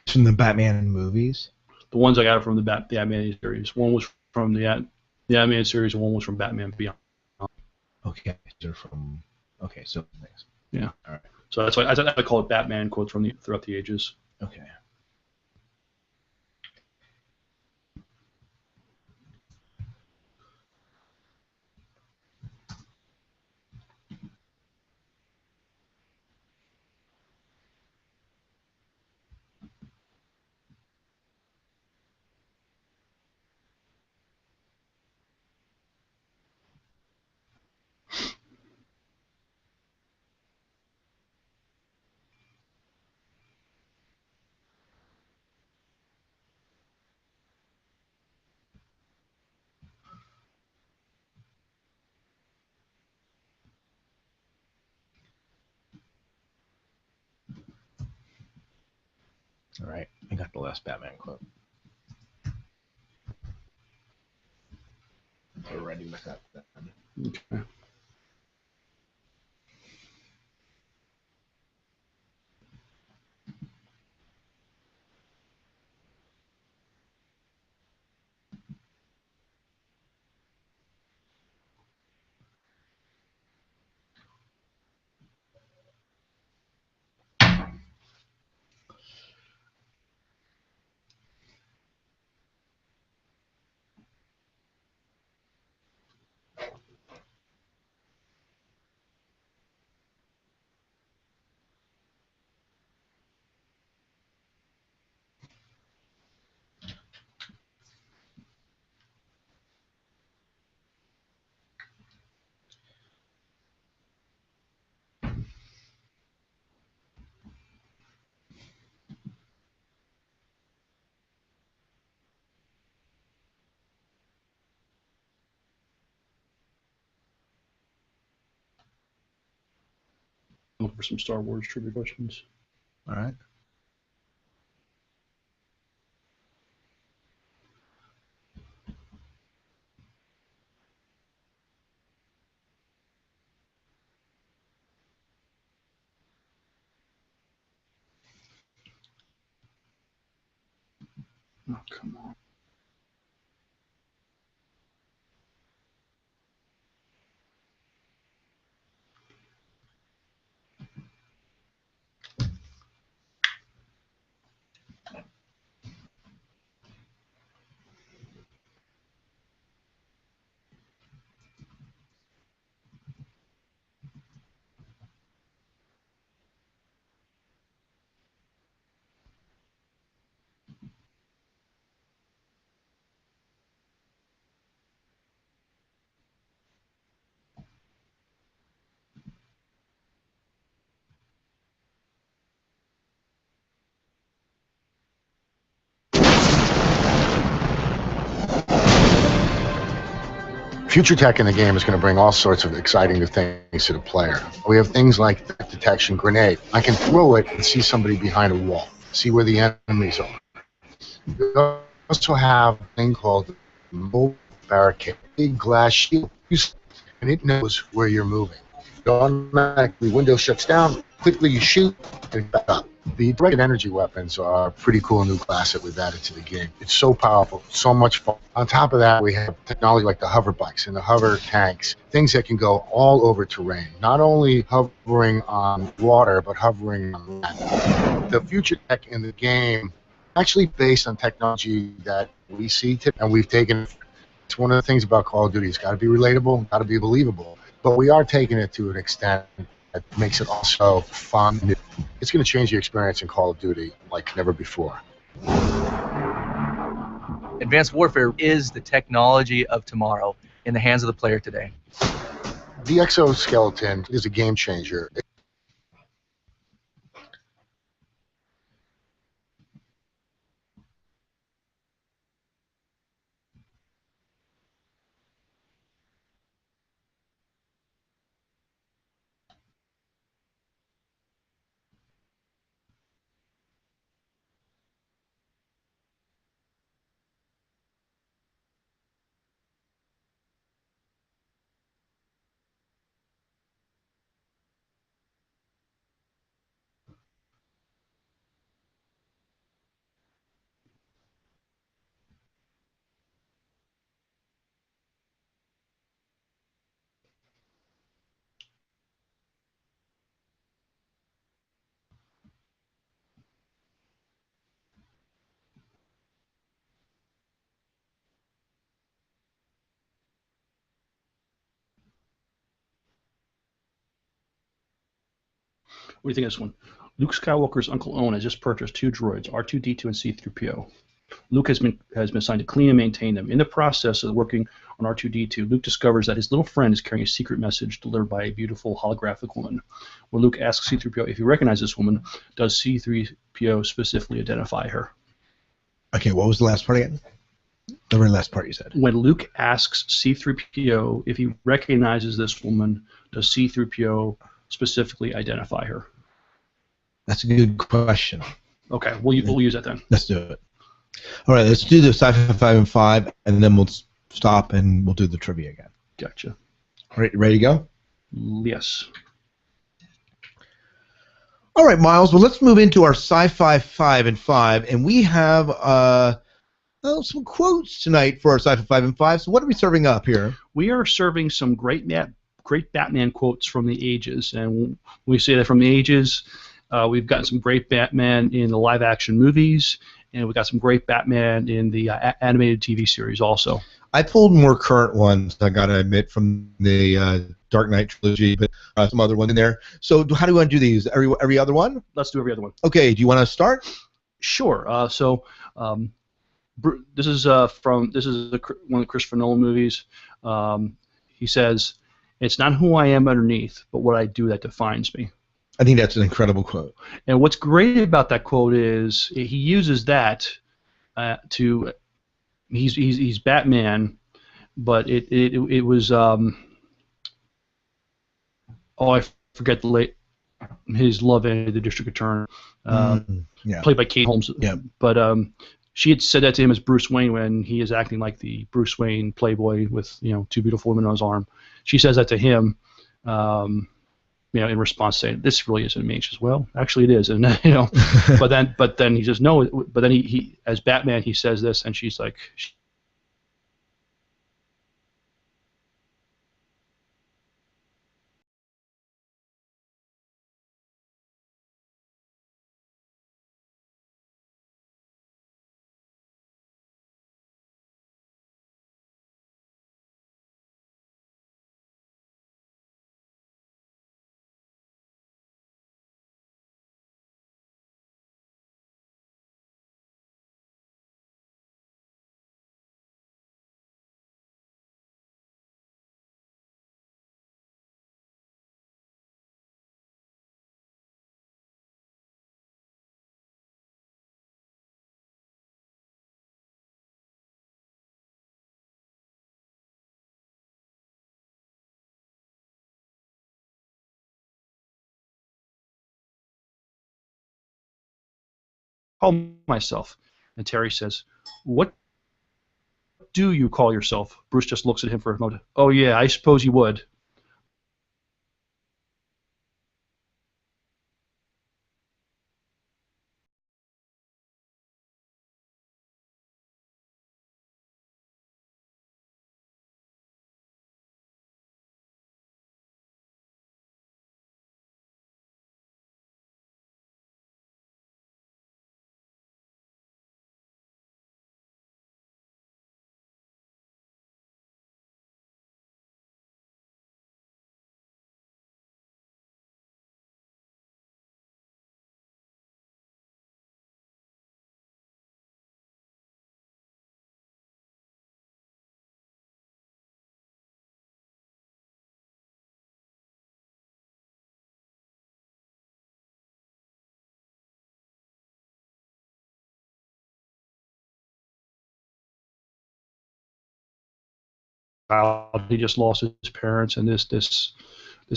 From the Batman movies? The ones I got are from the Batman series. One was from the Batman series, and one was from Batman Beyond. Okay. They're from. Okay. So thanks. Yeah. All right. So that's why I call it Batman quotes from throughout the ages. Okay. All right. I got the last Batman quote. We're ready with that. Okay. Look for some Star Wars trivia questions. All right. Oh, come on. Future tech in the game is going to bring all sorts of exciting new things to the player. We have things like the detection grenade. I can throw it and see somebody behind a wall, see where the enemies are. We also have a thing called mobile barricade, big glass shield. and it knows where you're moving. It automatically, window shuts down, quickly you shoot, and back up. The directed energy weapons are a pretty cool new class that we've added to the game. It's so powerful, so much fun. On top of that, we have technology like the hover bikes and the hover tanks, things that can go all over terrain, not only hovering on water, but hovering on land. The future tech in the game actually based on technology that we see today, and we've taken. It's one of the things about Call of Duty. It's got to be relatable, got to be believable, but we are taking it to an extent that makes it also fun. It's going to change the experience in Call of Duty like never before. Advanced warfare is the technology of tomorrow in the hands of the player today. The exoskeleton is a game changer. What do you think of this one? Luke Skywalker's Uncle Owen has just purchased 2 droids, R2-D2 and C-3PO. Luke has been assigned to clean and maintain them. In the process of working on R2-D2, Luke discovers that his little friend is carrying a secret message delivered by a beautiful holographic woman. When Luke asks C-3PO if he recognizes this woman, does C-3PO specifically identify her? Okay, what was the last part again? The very last part you said. When Luke asks C-3PO if he recognizes this woman, does C-3PO specifically identify her? That's a good question. Okay, we'll use that then. Let's do it. All right, let's do the Sci-Fi 5 and 5, and then we'll stop and we'll do the trivia again. Gotcha. All right, ready to go? Yes. All right, Miles. Well, let's move into our Sci-Fi 5 and 5, and we have some quotes tonight for our Sci-Fi 5 and 5. So what are we serving up here? We are serving some great Batman quotes from the ages, and when we say that from the ages, we've gotten some great Batman in the live-action movies, and we've got some great Batman in the animated TV series also. I pulled more current ones, I gotta admit, from the Dark Knight trilogy, but some other ones in there. So how do you want to do these? Every other one? Let's do every other one. Okay. Do you want to start? Sure. This is one of the Christopher Nolan movies. He says, "It's not who I am underneath, but what I do that defines me." I think that's an incredible quote. And what's great about that quote is he uses that to he's Batman, but it was I forget his love and the District Attorney, played by Kate Holmes. Yeah. But she had said that to him as Bruce Wayne when he is acting like the Bruce Wayne playboy with 2 beautiful women on his arm. She says that to him. In response, saying, "This really isn't me." She says, "Well, actually, it is," and but then he says, "No," but then he as Batman, he says this, and she's like, "Call myself," and Terry says, "What What do you call yourself? Bruce just looks at him for a moment. Oh, yeah, I suppose you would. He just lost his parents, and this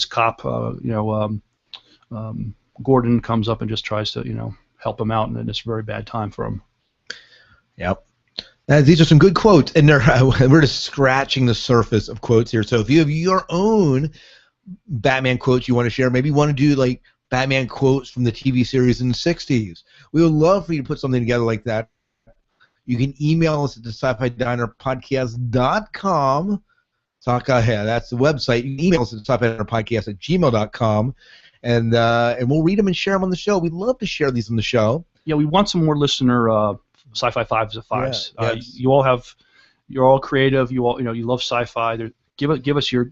cop, Gordon comes up and just tries to help him out, and then it's a very bad time for him. Yep. These are some good quotes, and we're just scratching the surface of quotes here. So if you have your own Batman quotes you want to share, maybe you want to do like Batman quotes from the TV series in the 60s, we would love for you to put something together like that. You can email us at the sci-fi-diner-podcast.com. That's the website. You can email us at sci-fi-diner-podcast@gmail.com, and we'll read them and share them on the show. We'd love to share these on the show. Yeah, we want some more listener sci-fi fives of fives. Yeah, yes. You're all creative. You love sci-fi. Give us your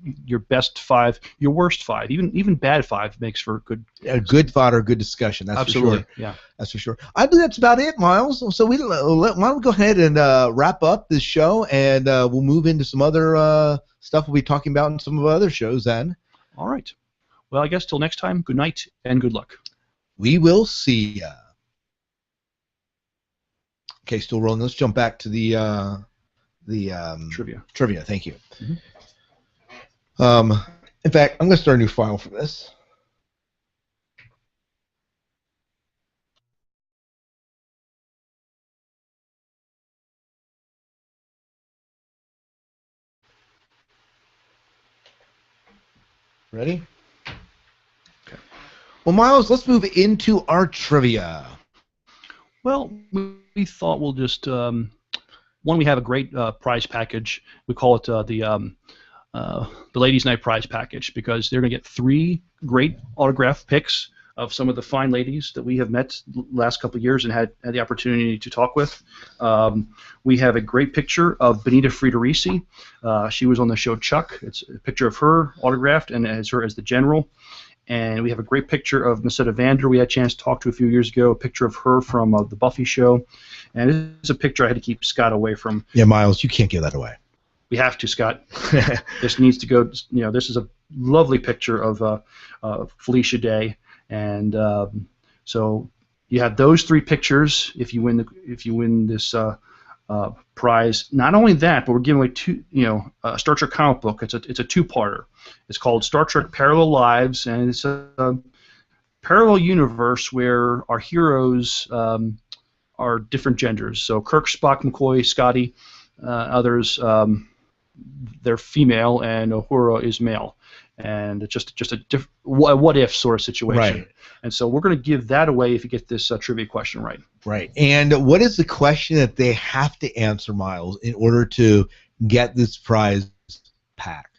best five, your worst five, even bad five makes for good. A good fodder, good discussion. That's absolutely for sure. Yeah, that's for sure. I believe that's about it, Miles. So why don't we go ahead and wrap up this show, and we'll move into some other stuff we'll be talking about in some of our other shows then. All right. Well, I guess till next time. Good night and good luck. We will see ya. Okay, still rolling. Let's jump back to the trivia. Trivia. Thank you. Mm-hmm. In fact, I'm going to start a new file for this. Ready? Okay. Well, Miles, let's move into our trivia. Well, we thought we'll just we have a great prize package. We call it the Ladies' Night Prize Package, because they're going to get 3 great autograph picks of some of the fine ladies that we have met the last couple of years and had the opportunity to talk with. We have a great picture of Benita Friederici. She was on the show Chuck. It's a picture of her autographed and as her as the general. And we have a great picture of Macetta Vander we had a chance to talk to a few years ago, a picture of her from the Buffy show. And this is a picture I had to keep Scott away from. Yeah, Miles, you can't give that away. We have to, Scott. This needs to go. This is a lovely picture of Felicia Day, and so you have those 3 pictures if you win this prize. Not only that, but we're giving away 2. A Star Trek comic book. It's a 2-parter. It's called Star Trek Parallel Lives, and it's a parallel universe where our heroes are different genders. So Kirk, Spock, McCoy, Scotty, others. They're female, and Uhura is male, and it's just a what if sort of situation. Right. And so we're going to give that away if you get this trivia question right. Right. And what is the question that they have to answer, Miles, in order to get this prize pack?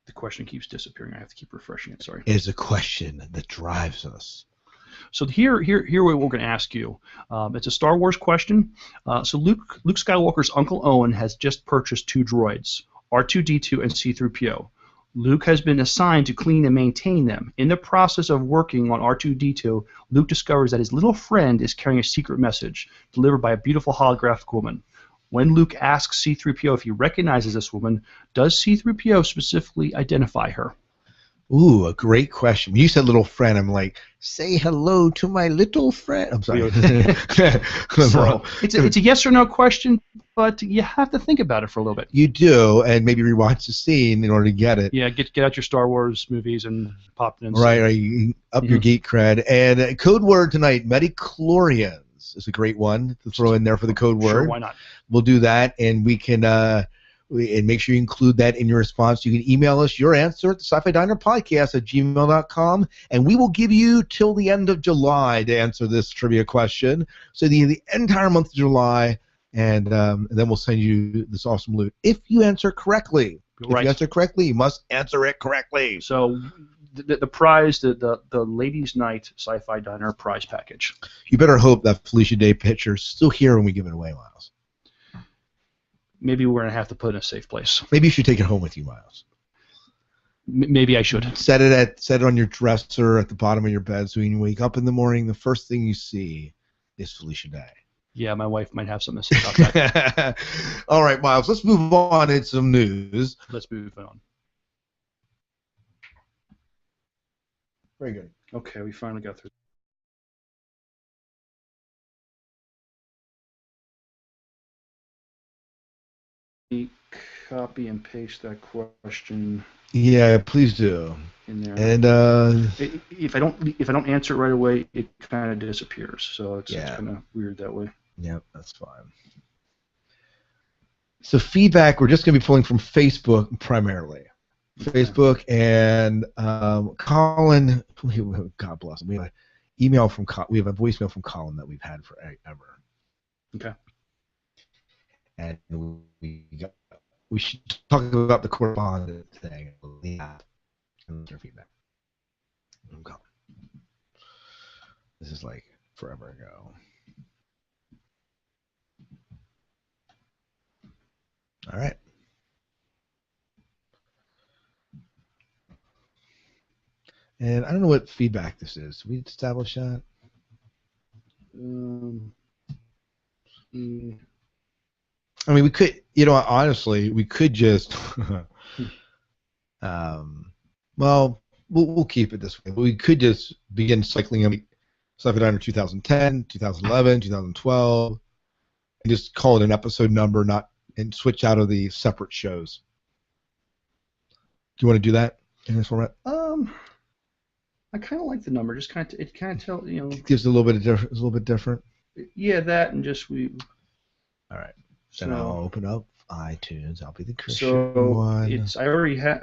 The question keeps disappearing. I have to keep refreshing it. Sorry. It is a question that drives us. So here what we're going to ask you. It's a Star Wars question. So Luke Skywalker's Uncle Owen has just purchased 2 droids, R2-D2 and C-3PO. Luke has been assigned to clean and maintain them. In the process of working on R2-D2, Luke discovers that his little friend is carrying a secret message delivered by a beautiful holographic woman. When Luke asks C-3PO if he recognizes this woman, does C-3PO specifically identify her? Ooh, a great question. When you said little friend, I'm like, say hello to my little friend. I'm sorry. So it's a yes or no question, but you have to think about it for a little bit. You do, and maybe rewatch the scene in order to get it. Yeah, get out your Star Wars movies and pop it in. Right, up your geek cred. And code word tonight, Metachlorians. is a great one to throw in there for the code word. Sure, why not? We'll do that, and we can and make sure you include that in your response. You can email us your answer at the Sci-Fi Diner Podcast at gmail.com, and we will give you till the end of July to answer this trivia question. So the entire month of July, and then we'll send you this awesome loot if you answer correctly. Right. If you answer correctly, you must answer it correctly. So the prize, the Ladies' Night Sci-Fi Diner prize package. You better hope that Felicia Day picture's still here when we give it away, Miles. Maybe we're going to have to put it in a safe place. Maybe you should take it home with you, Miles. Maybe I should. Set it on your dresser at the bottom of your bed, so when you wake up in the morning, the first thing you see is Felicia Day. Yeah, my wife might have something to say about that. All right, Miles, let's move on to some news. Let's move on. Very good. Okay, we finally got through. Copy and paste that question Yeah, please do. in there. And If I don't answer it right away, it kind of disappears. So it's Yeah. kind of weird that way. yeah, that's fine. So feedback, we're just going to be pulling from Facebook primarily. Facebook and Colin. God bless him. We have an email from we have a voicemail from Colin that we've had forever. Okay. And we should talk about the correspondent thing. Yeah. And their feedback. Okay. This is like forever ago. All right. And I don't know what feedback this is. Did we establish that? I mean, we could, honestly, we could just, well, we'll keep it this way. We could just begin cycling them, Sci-Fi Diner 2010, 2011, 2012, and just call it an episode number, and switch out of the separate shows. Do you want to do that in this format? I kind of like the number. Just it kind of tell It gives it a little bit of different. It's a little bit different. Yeah, that and just All right. So, Then I'll open up iTunes. I'll be the Christian so one. it's I already have.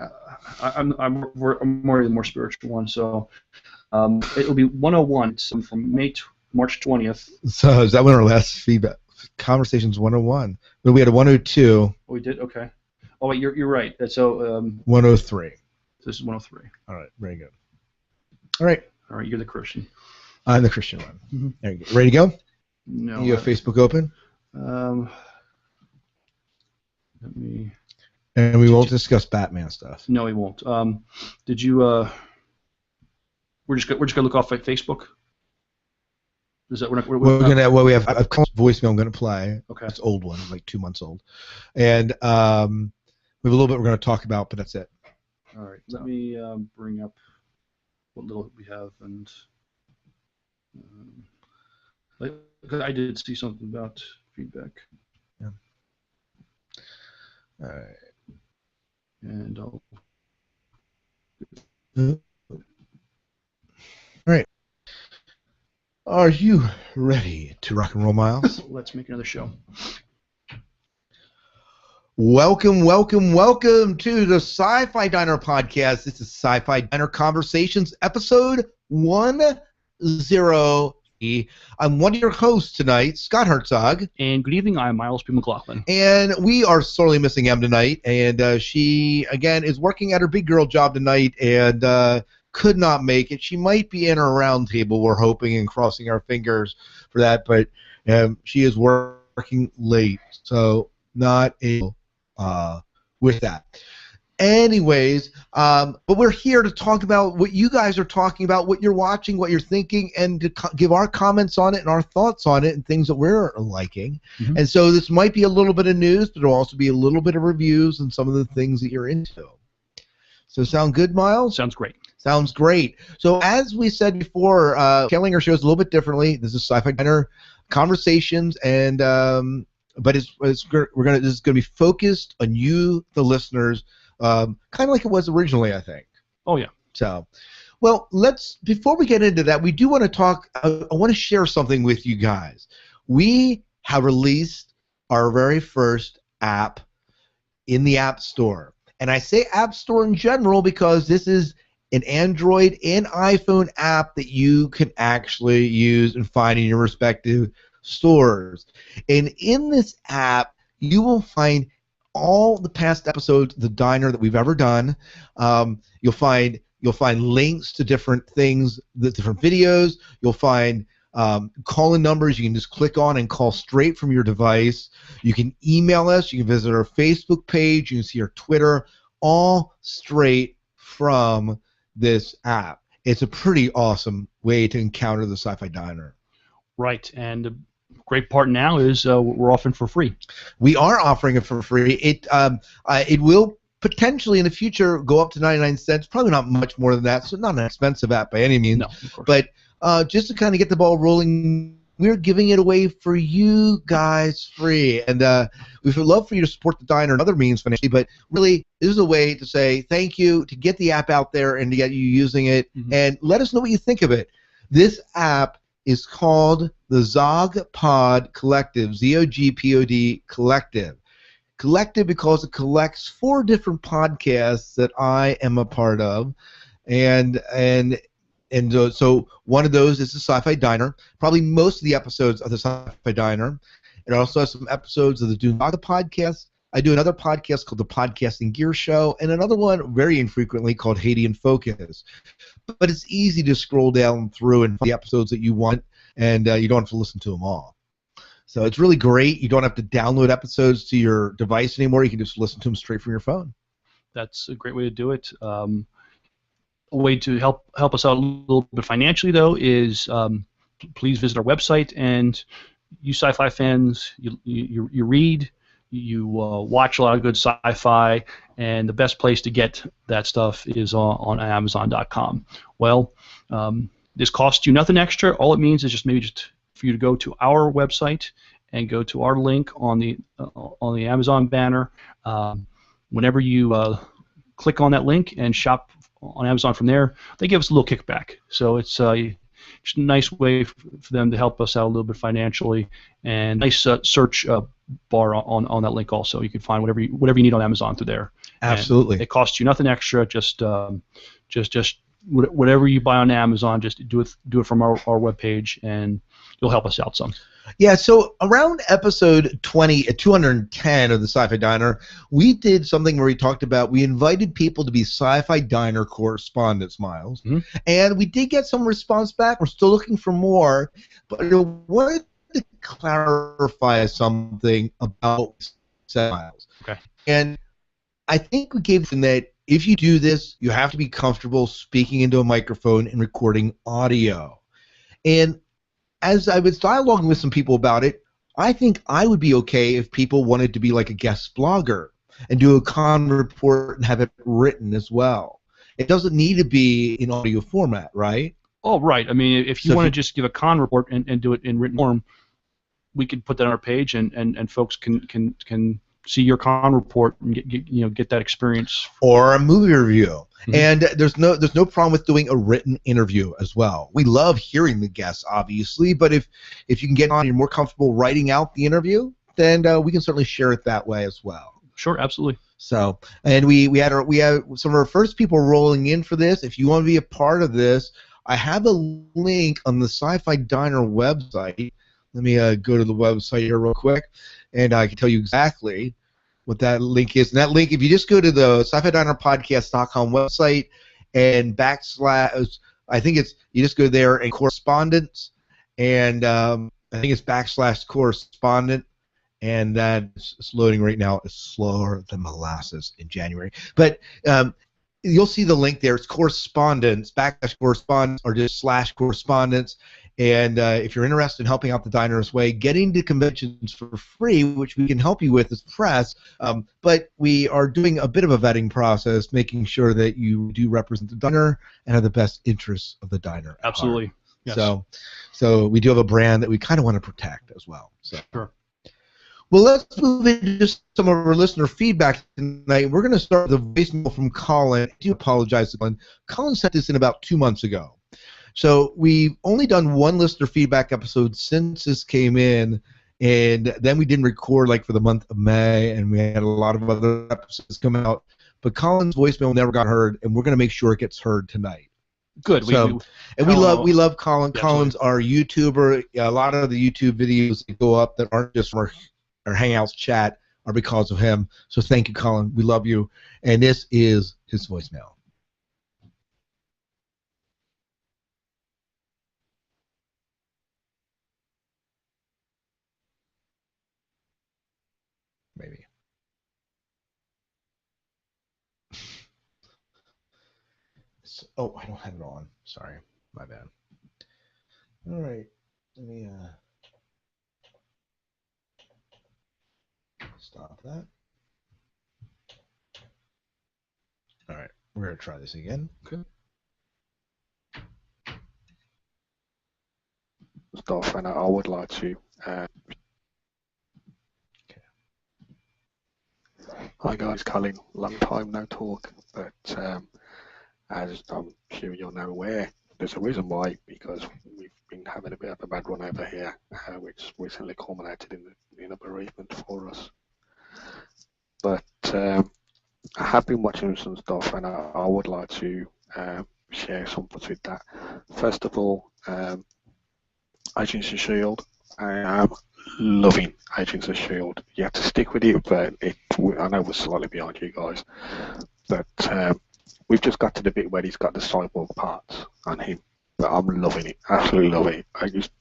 I'm more the more spiritual one. So it'll be 101. It's from March 20th. So is that when our last feedback conversations 101? But we had a 102. Oh, we did. Okay. Oh wait, you're right. So 103. this is 103. All right. Very good. All right. All right, you're the Christian. I'm the Christian one. Mm-hmm. There you go. Ready to go? No. You have Facebook open? Let me. And we won't discuss Batman stuff. No, we won't. Did you? We're just gonna look off at Facebook. Is that we're Well, we have a voicemail I'm gonna play. Okay. It's an old one, like 2 months old, and we have a little bit we're gonna talk about, but that's it. All right. Let me bring up what little we have, and I did see something about feedback. Yeah. All right. And I'll. All right. Are you ready to rock and roll, Miles? Let's make another show. Welcome, welcome, welcome to the Sci-Fi Diner Podcast. This is Sci-Fi Diner Conversations, episode 10. I'm one of your hosts tonight, Scott Herzog. And good evening, I'm Miles P. McLaughlin. And we are sorely missing Em tonight. And she, again, is working at her big girl job tonight and could not make it. She might be in our round table. We're hoping and crossing our fingers for that. But she is working late, so not able with that. Anyways, but we're here to talk about what you guys are talking about, what you're watching, what you're thinking, and to give our comments on it and our thoughts on it and things that we're liking. Mm-hmm. And so this might be a little bit of news, but it'll also be a little bit of reviews and some of the things that you're into. So sound good, Miles? Sounds great. Sounds great. So as we said before, handling our shows a little bit differently. This is Sci-Fi Diner Conversations, and but this is going to be focused on you, the listeners. Kind of like it was originally, I think. Oh, yeah. So Well, before we get into that, we do want to talk. I want to share something with you guys. We have released our very first app in the App Store. And I say App Store in general because this is an Android and iPhone app that you can actually use and find in your respective stores. And in this app, you will find all the past episodes of The Diner that we've ever done. You'll find links to different things, the different videos. You'll find call-in numbers you can just click on and call straight from your device. You can email us. You can visit our Facebook page. You can see our Twitter, all straight from this app. It's a pretty awesome way to encounter the Sci-Fi Diner. Right, and the great part now is we're offering for free. We are offering it for free. It will potentially in the future go up to 99 cents. Probably not much more than that. So not an expensive app by any means. No, of course. But just to kind of get the ball rolling, we're giving it away for you guys free. And we would love for you to support the Diner and other means financially, but really this is a way to say thank you, to get the app out there and to get you using it, and let us know what you think of it. This app is called the ZogPod Collective, ZOGPOD Collective. Collective because it collects 4 different podcasts that I am a part of, and so one of those is the Sci-Fi Diner. Probably most of the episodes of the Sci-Fi Diner. It also has some episodes of the Dunaga podcast. I do another podcast called the Podcasting Gear Show, and another one very infrequently called Haiti in Focus. But it's easy to scroll down through and find the episodes that you want, and you don't have to listen to them all. So it's really great. You don't have to download episodes to your device anymore. You can just listen to them straight from your phone. That's a great way to do it. A way to help us out a little bit financially, though, is please visit our website. And you sci-fi fans, you read, you watch a lot of good sci-fi, and the best place to get that stuff is on Amazon.com. Well, this costs you nothing extra. All it means is just for you to go to our website and go to our link on the Amazon banner. Whenever you click on that link and shop on Amazon from there, they give us a little kickback. So it's just a nice way for them to help us out a little bit financially, and nice search bar on that link also. You can find whatever you need on Amazon through there. Absolutely. And it costs you nothing extra. Just whatever you buy on Amazon, just do it from our webpage, and you'll help us out some. Yeah, so around episode 210 of the Sci-Fi Diner, we did something where we invited people to be Sci-Fi Diner correspondents, Miles, and we did get some response back. We're still looking for more, but I wanted to clarify something about Miles. Okay. And I think we gave them that if you do this, you have to be comfortable speaking into a microphone and recording audio. And as I was dialoguing with some people about it, I think I would be okay if people wanted to be like a guest blogger and do a con report and have it written as well. It doesn't need to be in audio format, right? Oh, right. I mean, if you want to just give a con report and do it in written form, we can put that on our page, and folks can see your con report and get that experience. Or a movie review. And there's no problem with doing a written interview as well. We love hearing the guests, obviously, but if you can get on and you're more comfortable writing out the interview, then we can certainly share it that way as well. Sure, absolutely. So, and we had some of our first people rolling in for this. If you want to be a part of this, I have a link on the Sci-Fi Diner website. Let me go to the website here real quick, and I can tell you exactly what that link is. And that link, if you just go to the Sci-Fi Diner Podcast.com website and / I think you just go there and correspondence, and I think it's / correspondent, and that's loading right now. It's slower than molasses in January. But you'll see the link there. It's correspondence, / correspondence, or just / correspondence. And if you're interested in helping out the Diner this way, getting to conventions for free, which we can help you with as press, but we are doing a bit of a vetting process, making sure that you do represent the Diner and have the best interests of the Diner. Absolutely. Yes. So we do have a brand that we kind of want to protect as well. So. Sure. Well, let's move into some of our listener feedback tonight. We're going to start with a voicemail from Colin. I do apologize, Colin. Colin sent this in about 2 months ago. So we've only done one listener feedback episode since this came in, and then we didn't record like for the month of May, and we had a lot of other episodes come out. But Colin's voicemail never got heard, and we're going to make sure it gets heard tonight. Good. So, and we love Colin. Yeah, Colin's our YouTuber. A lot of the YouTube videos that go up that aren't just from our Hangouts chat are because of him. So thank you, Colin. We love you. And this is his voicemail. Maybe. Oh, I don't have it on. Sorry. My bad. All right. Let me stop that. All right. We're going to try this again. Okay. Stuff, and I would like to. Hi guys, Colin. Long time no talk, but as I'm sure you're now aware, there's a reason why, because we've been having a bit of a bad run over here, which recently culminated in a bereavement for us. But I have been watching some stuff, and I would like to share some thoughts with that. First of all, Agents of S.H.I.E.L.D. I am loving Agents of S.H.I.E.L.D. You have to stick with it, but I know we're slightly behind you guys, but we've just got to the bit where he's got the cyborg parts on him. But I'm loving it, absolutely loving it.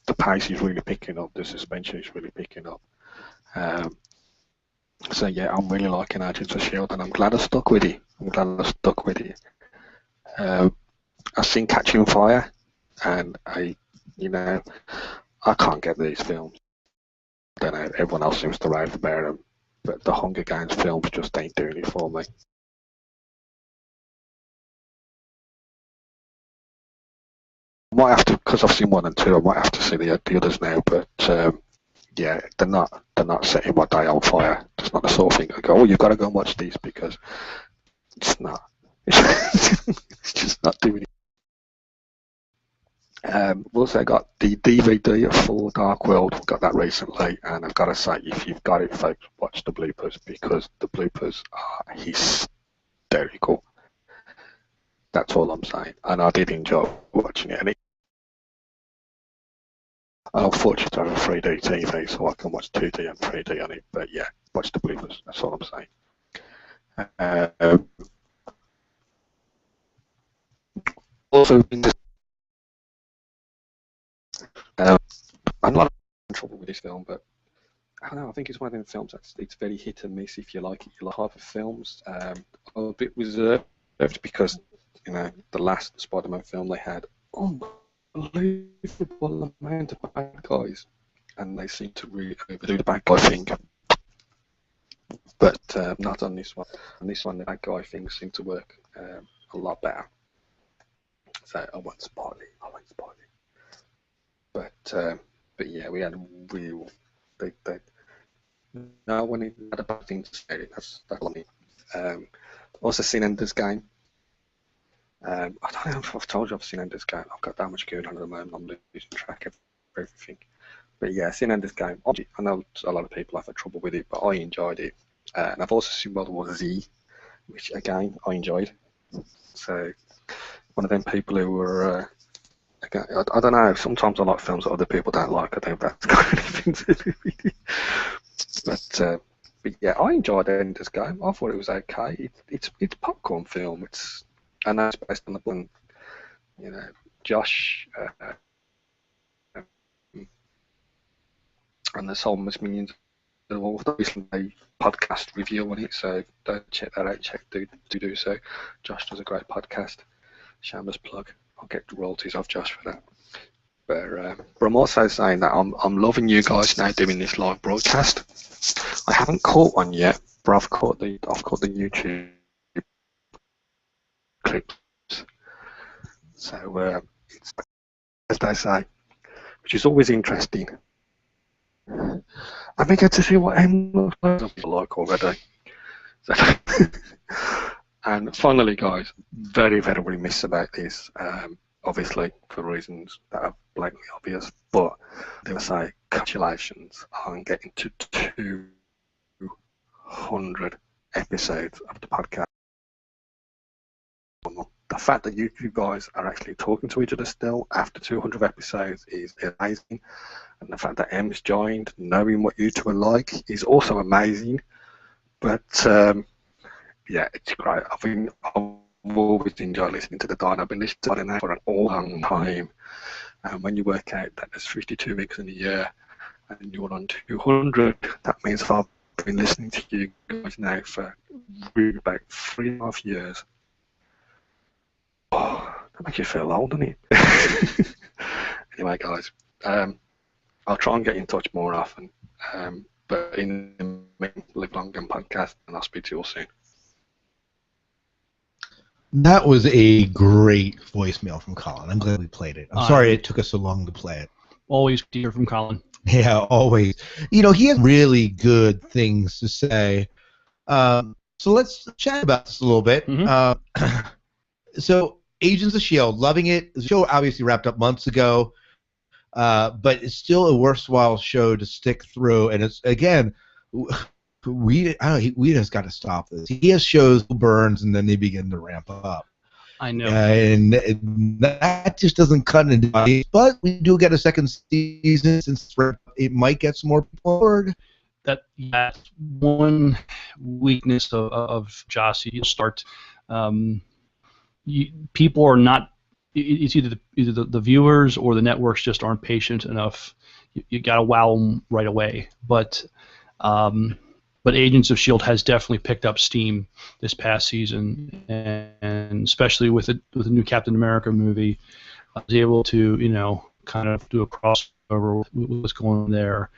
The pace is really picking up, the suspension is really picking up. So yeah, I'm really liking Agents of S.H.I.E.L.D. and I'm glad I stuck with it. I've seen Catching Fire, and I can't get these films. I don't know, everyone else seems to rave about them, but the Hunger Games films just ain't doing it for me. I might have to, because I've seen 1 and 2, I might have to see the others now, but yeah, they're not setting my day on fire. It's not the sort of thing I go, oh, you've got to go and watch these, because it's not. It's just not doing it. We've also got the DVD for Dark World. We've got that recently, and I've got to say, if you've got it, folks, watch the bloopers, because the bloopers are hysterical. That's all I'm saying, and I did enjoy watching it. And I'm fortunate to have a 3D TV, so I can watch 2D and 3D on it. But yeah, watch the bloopers. That's all I'm saying. Also, I'm not in trouble with this film, but I don't know. I think it's one of them films it's very hit and miss. If you like it, you like type of films. I'm a bit reserved because the last Spider-Man film they had unbelievable amount of bad guys, and they seem to really overdo the bad guy thing. But not on this one. On this one, the bad guy thing seemed to work a lot better. So I won't spoil it. But yeah, we had a real. No one had a bad thing to say. That's funny. Also seen Ender's Game. I don't know if I've told you I've seen Ender's Game. I've got that much going on at the moment. I'm losing track of everything. But yeah, seen Ender's Game. I know a lot of people have had trouble with it, but I enjoyed it. And I've also seen World War Z, which again I enjoyed. So one of them people who were. I don't know. Sometimes I like films that other people don't like. I don't know if that's got anything to do with it. But yeah, I enjoyed Ender's Game. I thought it was okay. It's popcorn film. I know it's based on the book. Josh and the Soul Millions of recently podcast review on it. So don't check that out. Do so. Josh does a great podcast. Shameless plug. I'll get the royalties off Josh for that. But I'm also saying that I'm loving you guys now doing this live broadcast. I haven't caught one yet, but I've caught the YouTube clips. So it's, as they say, which is always interesting. and we get to see what M looks like already. So and finally, guys, very, very remiss about this, obviously for reasons that are blatantly obvious, but they will say congratulations on getting to 200 episodes of the podcast. The fact that you guys are actually talking to each other still after 200 episodes is amazing, and the fact that M's joined, knowing what you two are like, is also amazing. But yeah, it's great. I think I've always enjoyed listening to the Dine. I've been listening to it now for an long time, and when you work out that there's 52 weeks in a year, and you're on 200, that means I've been listening to you guys now for really about 3.5 years. Oh, that makes you feel old, doesn't it? Anyway, guys, I'll try and get in touch more often. But in the meantime, live long and podcast, and I'll speak to you all soon. That was a great voicemail from Colin. I'm glad we played it. I'm sorry it took us so long to play it. Always to hear from Colin. Yeah, always. You know, he has really good things to say. So let's chat about this a little bit. Mm-hmm. So, Agents of S.H.I.E.L.D., loving it. The show obviously wrapped up months ago, but it's still a worthwhile show to stick through. And it's, again, we just got to stop this. He has shows burns, and then they begin to ramp up. I know. And that just doesn't cut into it. But we do get a second season, since it might get some more people aboard. That's one weakness of Joss. You'll start. People are not. It's either the viewers or the networks just aren't patient enough. You got to wow them right away. But Agents of S.H.I.E.L.D. has definitely picked up steam this past season, and especially with the new Captain America movie, I was able to kind of do a crossover with what's going on there,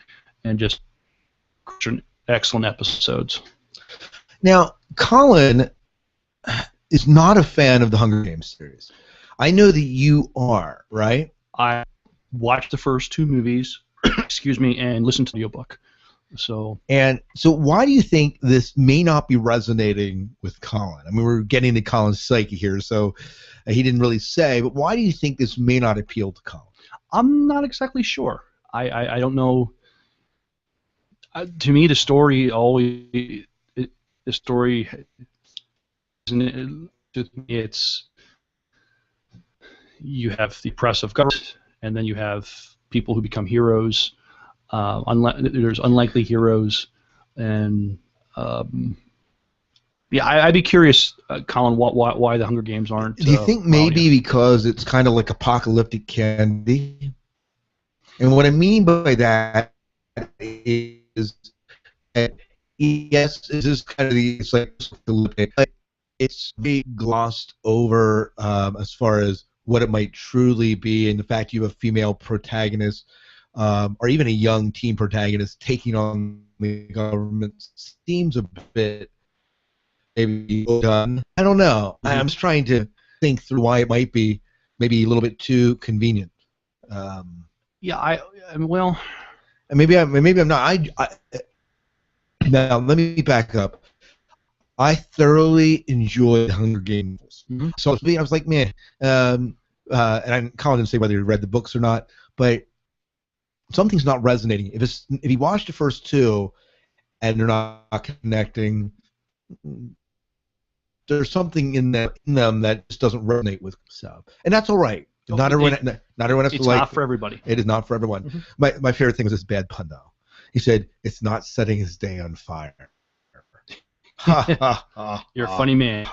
and just excellent episodes. Now, Colin is not a fan of the Hunger Games series. I know that you are, right? I watched the first two movies, excuse me, and listened to the audiobook. So why do you think this may not be resonating with Colin? I mean, we're getting to Colin's psyche here, so he didn't really say, but why do you think this may not appeal to Colin? I'm not exactly sure. I don't know. To me, the story it's you have the oppressive government, and then you have people who become heroes. There's unlikely heroes, and I'd be curious, Colin, why the Hunger Games aren't. Do you think maybe because it's kind of like apocalyptic candy? And what I mean by that is that, yes, it is kind of it's like it's very glossed over as far as what it might truly be, and the fact you have a female protagonist or even a young teen protagonist taking on the government seems a bit maybe done. I don't know. Mm-hmm. I'm just trying to think through why it might be maybe a little bit too convenient. Well, maybe I'm not. Now let me back up. I thoroughly enjoyed Hunger Games. Mm-hmm. So I was like, man, and Colin didn't say whether he read the books or not, but something's not resonating. If he watched the first two and they're not connecting, there's something in them that just doesn't resonate with himself, and that's all right. Not everyone has to it's like. It's not for everybody. It is not for everyone. Mm-hmm. My favorite thing was this bad pun though. He said it's not setting his day on fire. You're a funny man.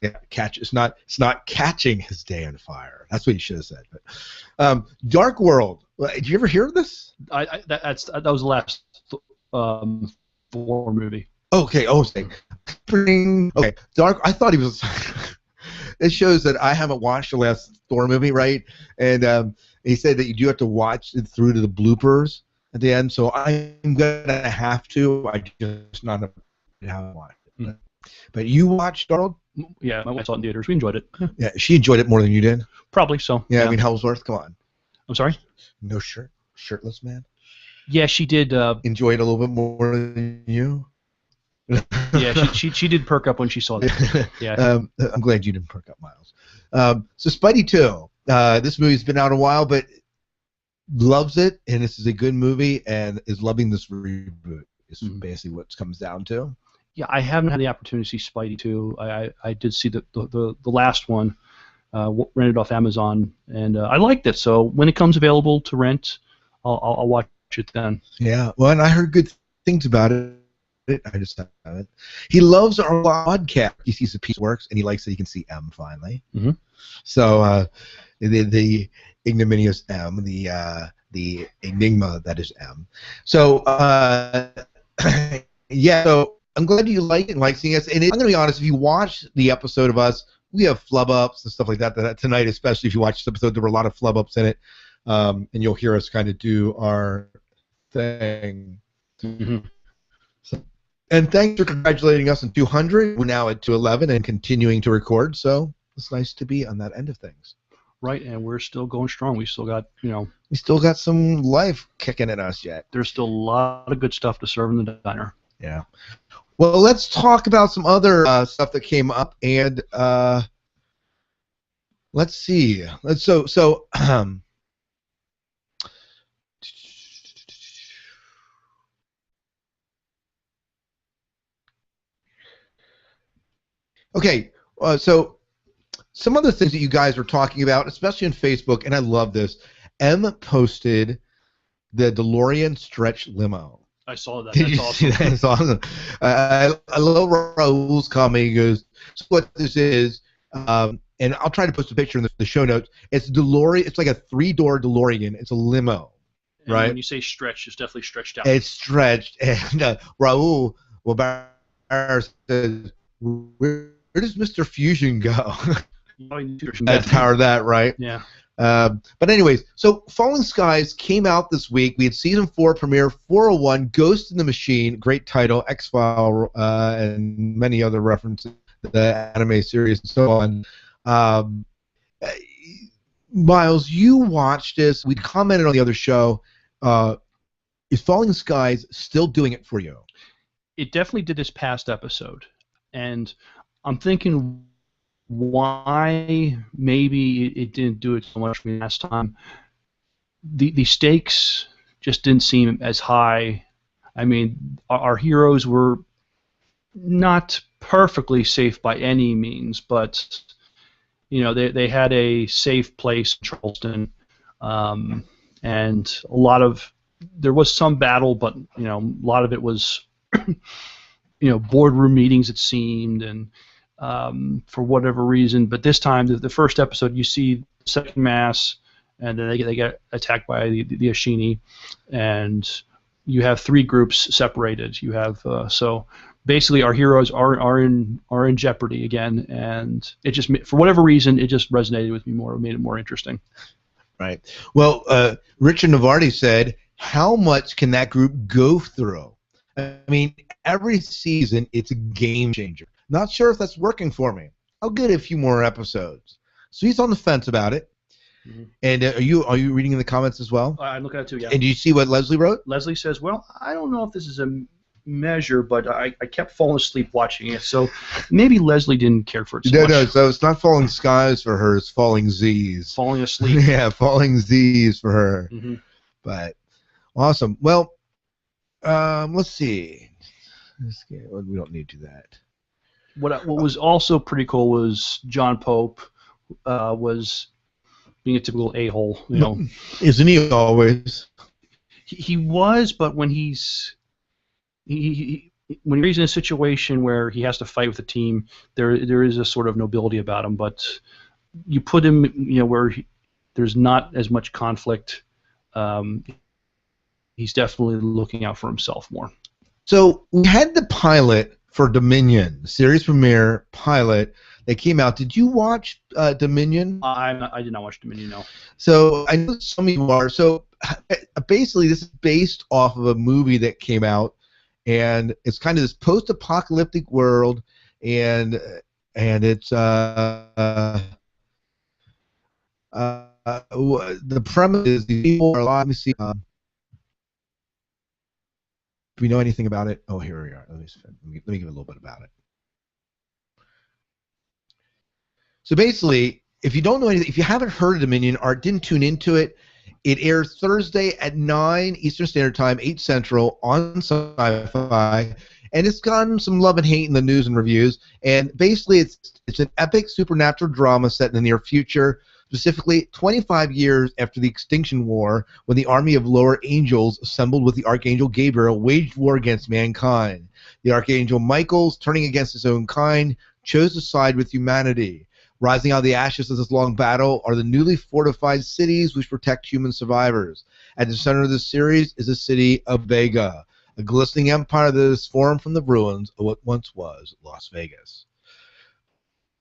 Yeah, it's not catching his day on fire. That's what you should have said. But Dark World. Did you ever hear of this? That was the last Thor movie. Okay. Okay. Dark. I thought he was. It shows that I haven't watched the last Thor movie, right? And he said that you do have to watch it through to the bloopers at the end. So I'm gonna have to. I just not haven't watched it. Mm. But you watched Dark World? Yeah, I saw it in theaters. We enjoyed it. Yeah, she enjoyed it more than you did. Probably so. Yeah, I mean, Hellsworth, come on. I'm sorry? No shirt, shirtless man. Yeah, she did. Enjoy it a little bit more than you. Yeah, she did perk up when she saw that. Yeah. I'm glad you didn't perk up, Miles. So Spidey 2. This movie's been out a while, but loves it, and this is a good movie, and is loving this reboot. Is basically what it comes down to. Yeah, I haven't had the opportunity to see Spidey 2. I did see the last one, rented off Amazon, and I liked it. So when it comes available to rent, I'll watch it then. Yeah, well, and I heard good things about it. I just haven't. He loves our podcast. He sees the piece works, and he likes that he can see M finally. Mm-hmm. So the ignominious M, the enigma that is M. So yeah. So I'm glad you like it and like seeing us. And I'm gonna be honest, if you watch the episode of us, we have flub ups and stuff like that tonight, especially if you watch this episode, there were a lot of flub ups in it, and you'll hear us kind of do our thing. Mm-hmm. And thanks for congratulating us on 200. We're now at 211 and continuing to record, so it's nice to be on that end of things. Right, and we're still going strong. We still got, we still got some life kicking at us yet. There's still a lot of good stuff to serve in the diner. Yeah. Well, let's talk about some other stuff that came up, and let's see. Okay, so some other things that you guys were talking about, especially on Facebook, and I love this. M posted the DeLorean stretch limo. I saw that. Did That's you awesome. see that? It's awesome. I love Raul's comment. He goes, "So what this is," and I'll try to post a picture in the show notes. It's DeLorean. It's like a 3-door DeLorean. It's a limo, and right? When you say stretch, it's definitely stretched out. It's stretched, and Raul says, "Where does Mr. Fusion go?" That's power that, right? Yeah. But anyways, so Falling Skies came out this week. We had season 4 premiere, 401, Ghost in the Machine, great title, X-File, and many other references to the anime series and so on. Miles, you watched this. We commented on the other show. Is Falling Skies still doing it for you? It definitely did this past episode, and I'm thinking why maybe it didn't do it so much for me last time. The stakes just didn't seem as high. I mean, our heroes were not perfectly safe by any means, but they had a safe place in Charleston, and there was some battle, but a lot of it was boardroom meetings, it seemed, and for whatever reason. But this time, the first episode, you see second mass, and then they get attacked by the Ashini, and you have 3 groups separated. You have so basically our heroes are in jeopardy again, and it just, for whatever reason, it just resonated with me more, made it more interesting. Right. Well, Richard Navardi said, "How much can that group go through?" I mean, every season it's a game changer. Not sure if that's working for me. I'll get a few more episodes. So he's on the fence about it. Mm-hmm. And are you reading in the comments as well? I'm looking at it too, yeah. And do you see what Leslie wrote? Leslie says, "Well, I don't know if this is a measure, but I kept falling asleep watching it, so maybe Leslie didn't care for it so much." No, so it's not Falling Skies for her, it's Falling Z's. Falling asleep. Yeah, Falling Z's for her. Mm-hmm. But awesome. Well, let's see. We don't need to do that. What was also pretty cool was John Pope was being a typical a-hole. Isn't he always? He was, but when when he's in a situation where he has to fight with a team, there is a sort of nobility about him. But you put him, where there's not as much conflict. He's definitely looking out for himself more. So we had the pilot for Dominion, the series premiere pilot that came out. Did you watch Dominion? I did not watch Dominion, no. So I know some of you are. So basically, this is based off of a movie that came out, and it's kind of this post-apocalyptic world, and it's the premise is these people are alive. Let me see. Do we know anything about it? Oh, here we are. Let me give a little bit about it. So basically, if you don't know anything, if you haven't heard of Dominion or didn't tune into it, it airs Thursday at 9 Eastern Standard Time, 8 Central on Sci-Fi, and it's gotten some love and hate in the news and reviews. And basically, it's an epic supernatural drama set in the near future, specifically 25 years after the Extinction War, when the army of lower angels assembled with the Archangel Gabriel waged war against mankind. The Archangel Michael, turning against his own kind, chose to side with humanity. Rising out of the ashes of this long battle are the newly fortified cities which protect human survivors. At the center of this series is the city of Vega, a glistening empire that is formed from the ruins of what once was Las Vegas.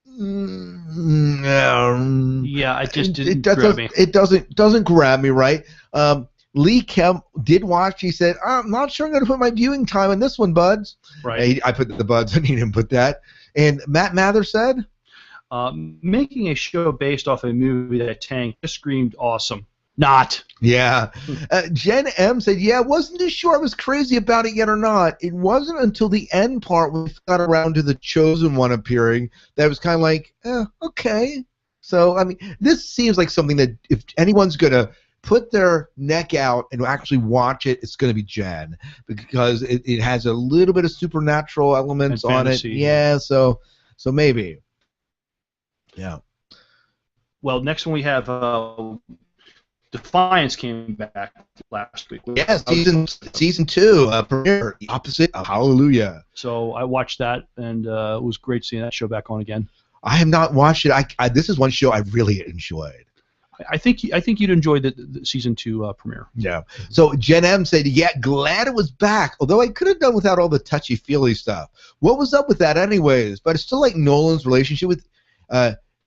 Yeah, it just didn't grab me. It doesn't grab me, right? Lee Kemp did watch. He said, "I'm not sure I'm going to put my viewing time on this one, buds." Right. I put the buds. I didn't put that. And Matt Mather said, making a show based off a movie that tanked just screamed awesome. Not. Yeah. Jen M said, "Yeah, wasn't too sure I was crazy about it yet or not. It wasn't until the end part when we got around to the Chosen One appearing that I was kind of like, okay." So, I mean, this seems like something that if anyone's going to put their neck out and actually watch it, it's going to be Jen, because it has a little bit of supernatural elements on it. Yeah, so maybe. Yeah. Well, next one we have Defiance came back last week. Yeah, season 2 premiere, the opposite of Hallelujah. So I watched that, and it was great seeing that show back on again. I have not watched it. This is one show I really enjoyed. I think you'd enjoy the season 2 premiere. Yeah. So Jen M said, "Yeah, glad it was back. Although I could have done without all the touchy-feely stuff. What was up with that, anyways? But it's still like Nolan's relationship with,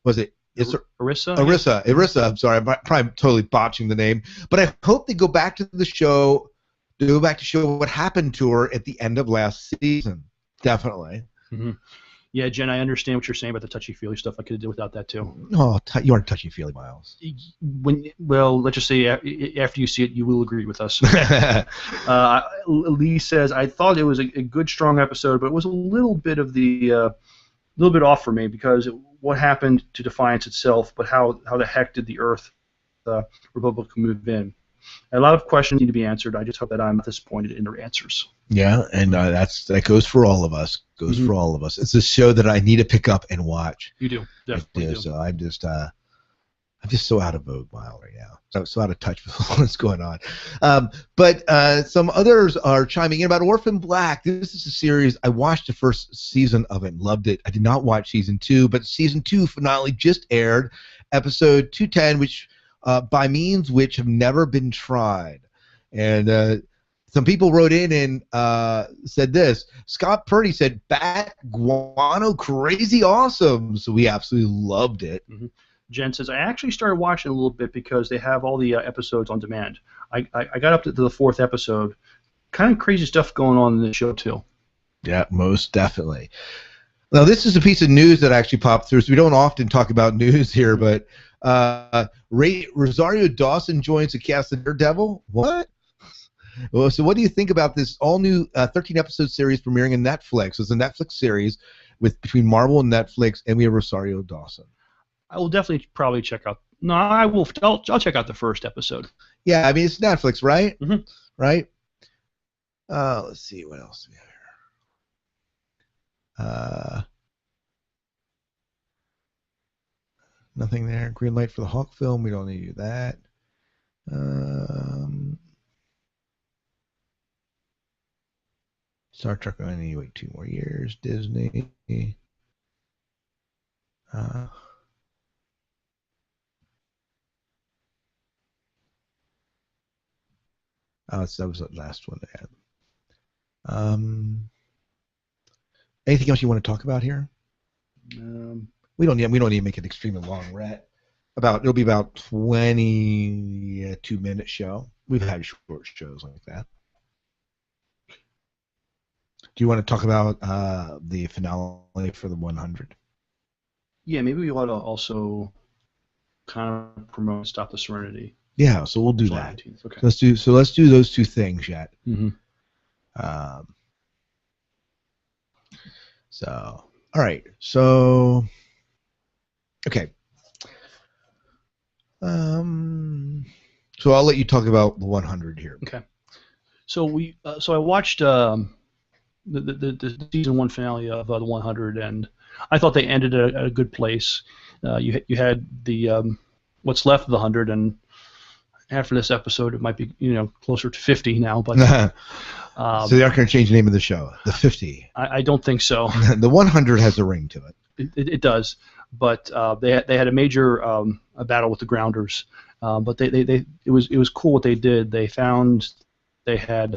was it Arissa? Arissa. I'm sorry, I'm probably totally botching the name. But I hope they go back to the show, to show what happened to her at the end of last season. Definitely." Mm-hmm. Yeah, Jen, I understand what you're saying about the touchy-feely stuff. I could have done without that too. No, you aren't touchy-feely, Miles. Well, let's just say after you see it, you will agree with us. Lee says, "I thought it was a good, strong episode, but it was a little bit of little bit off for me because what happened to Defiance itself, but how the heck did the Earth Republic move in? A lot of questions need to be answered. I just hope that I'm not disappointed in their answers." Yeah, and that goes for all of us. For all of us. It's a show that I need to pick up and watch. You do, definitely. So I'm just so out of vogue, Miles, right now. So out of touch with what's going on. But some others are chiming in about Orphan Black. This is a series. I watched the first season of it and loved it. I did not watch season 2, but season 2 finale just aired, episode 210, which by means which have never been tried. And some people wrote in and said this. Scott Purdy said, "Bat Guano, crazy awesome." So we absolutely loved it. Mm-hmm. Jen says, "I actually started watching a little bit because they have all the episodes on demand. I got up to the 4th episode. Kind of crazy stuff going on in the show, too." Yeah, most definitely. Now, this is a piece of news that actually popped through, so we don't often talk about news here, but Rosario Dawson joins the cast of Daredevil. What? Well, so what do you think about this all-new 13-episode series premiering on Netflix? It's a Netflix series between Marvel and Netflix, and we have Rosario Dawson. I will definitely probably check out. No, I will. I'll check out the first episode. Yeah, I mean it's Netflix, right? Mm-hmm. Right. Let's see what else we have here. Nothing there. Green light for the Hawk film. We don't need to do that. Star Trek. I need to wait 2 more years. Disney. That was the last one they had. Anything else you want to talk about here? We don't need to make an extremely long ret. It'll be about 22-minute show. We've had short shows like that. Do you want to talk about the finale for the 100? Yeah, maybe we ought to also kind of promote Stop the Serenity. Yeah, so we'll do July that. 19th. Okay. Let's do those 2 things yet. Mm-hmm. So, all right. So, okay. So I'll let you talk about the 100 here. Okay. So I watched the season 1 finale of the 100, and I thought they ended at a good place. You had the what's left of the 100, and after this episode, it might be closer to 50 now. But so they aren't going to change the name of the show. The 50. I don't think so. The 100 has a ring to it. It does, but they had a major a battle with the Grounders. But it was cool what they did. They found they had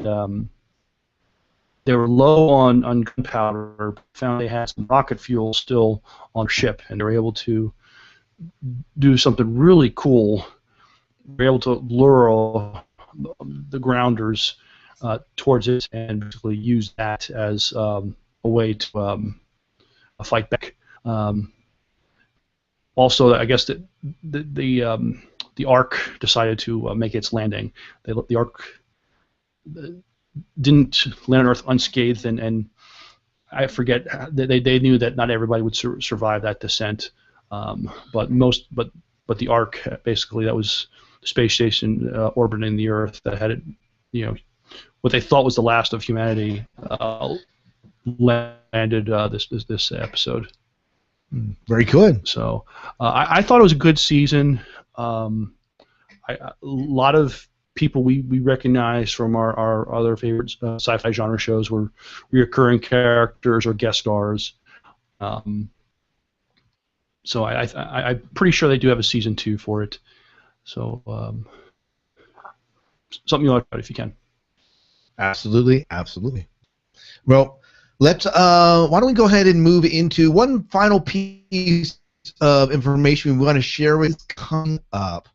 they were low on gunpowder. Found they had some rocket fuel still on ship, and they were able to do something really cool. They were able to lure the Grounders towards it, and basically use that as a way to fight back. Also, I guess that the Ark decided to make its landing. The Ark didn't land on Earth unscathed, and I forget they knew that not everybody would survive that descent. But the Ark, basically, that was the space station orbiting the Earth that had it, what they thought was the last of humanity, landed this episode. Very good. So I thought it was a good season. A lot of people we recognize from our other favorite sci-fi genre shows were recurring characters or guest stars. So I'm pretty sure they do have a season 2 for it. So something you like about it if you can. Absolutely, absolutely. Well, let's. Why don't we go ahead and move into one final piece of information we want to share with you coming up,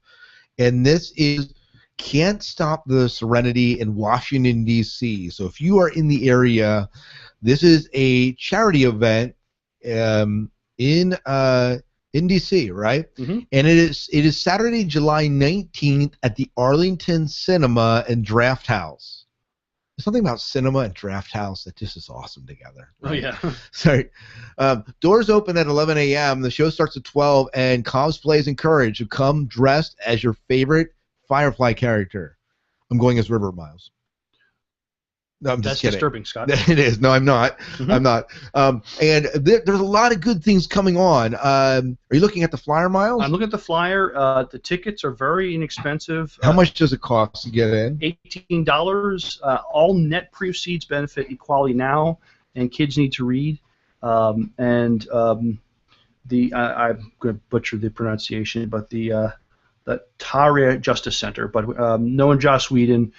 and this is Can't Stop the Serenity in Washington, D.C. So if you are in the area, this is a charity event in D.C., right? Mm-hmm. And it is Saturday, July 19th at the Arlington Cinema and Draft House. There's something about cinema and Draft House that just is awesome together. Right? Oh, yeah. Sorry. Doors open at 11 a.m. The show starts at 12, and cosplay is encouraged. You come dressed as your favorite Firefly character. I'm going as River Miles. No, I'm just That's kidding. disturbing, Scott. It is. No, I'm not. Mm-hmm. I'm not. And there's a lot of good things coming on. Are you looking at the flyer, Miles? I'm looking at the flyer. The tickets are very inexpensive. How much does it cost to get in? $18. All net proceeds benefit Equality Now and Kids Need to Read. I'm going to butcher the pronunciation, but the Taria Justice Center, but knowing Joss Whedon,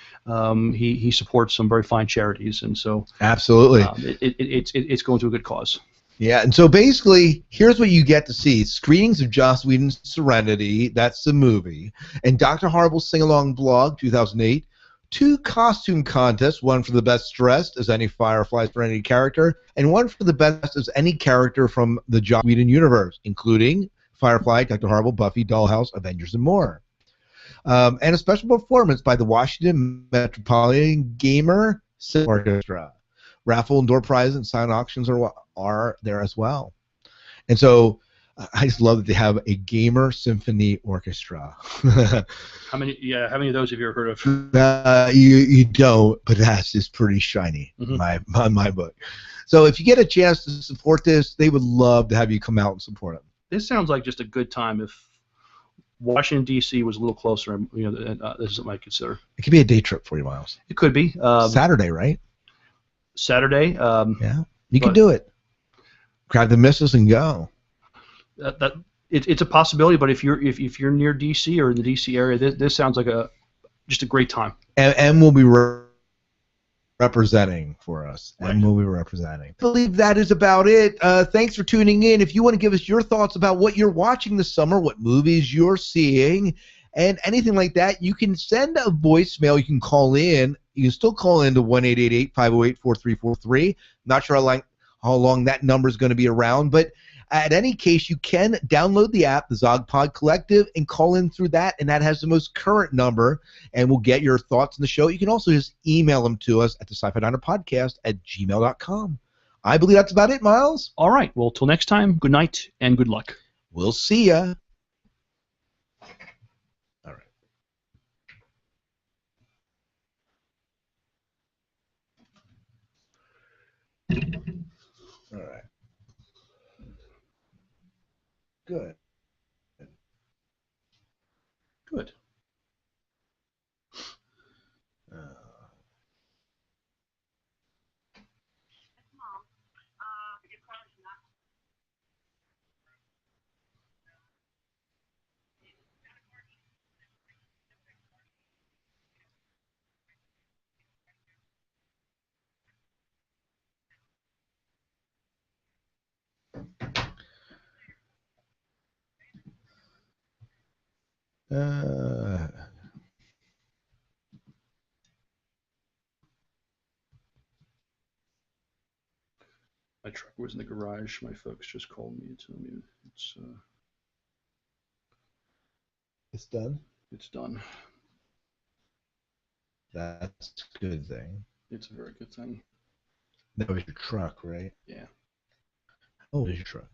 he supports some very fine charities, and so absolutely, it's going to a good cause. Yeah, and so basically, here's what you get to see: screenings of Joss Whedon's Serenity, that's the movie, and Dr. Horrible's sing-along blog, 2008. 2 costume contests, one for the best dressed as any Firefly Serenity character, and one for the best as any character from the Joss Whedon universe, including Firefly, Dr. Horrible, Buffy, Dollhouse, Avengers, and more. And a special performance by the Washington Metropolitan Gamer Orchestra. Raffle and door prizes and silent auctions are there as well. And so I just love that they have a Gamer Symphony Orchestra. How many of those have you ever heard of? You don't, but that's just pretty shiny in my book. So if you get a chance to support this, they would love to have you come out and support them. This sounds like just a good time. If Washington, D.C. was a little closer, this is something I'd consider. It could be a day trip for you, Miles. It could be. Saturday, right? Saturday. Yeah, you can do it. Grab the missus and go. It's a possibility, but if you're near D.C. or in the D.C. area, this sounds like just a great time. And we'll be representing for us, right. And we'll be representing. I believe that is about it. Thanks for tuning in. If you want to give us your thoughts about what you're watching this summer, what movies you're seeing, and anything like that, you can send a voicemail. You can call in. You can still call in to 1-888-508-4343. Not sure how long that number is going to be around, but At any case, you can download the app, the Zogpod Collective, and call in through that, and that has the most current number, and we'll get your thoughts on the show. You can also just email them to us at the Sci-Fi Diner Podcast at gmail.com. I believe that's about it, Miles. All right. Well, till next time, good night and good luck. We'll see ya. All right. All right. Good. Good. My truck was in the garage. My folks just called me to tell me It's done. it's done. That's a good thing. It's a very good thing. That was your truck, right? Yeah. Oh, it was your truck.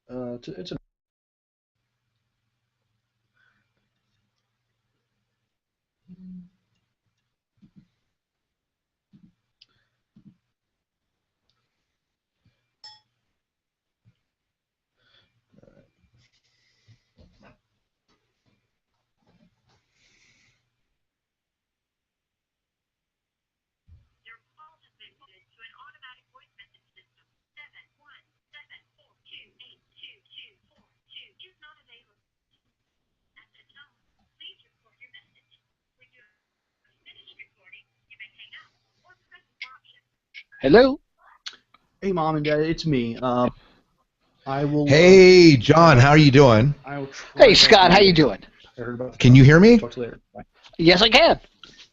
It's a Hello. Hey, Mom and Dad, it's me. I will. Hey, John, how are you doing? I will try Hey, Scott, how you doing? I heard about the Can you hear me? Talk to you later. Bye. Yes, I can.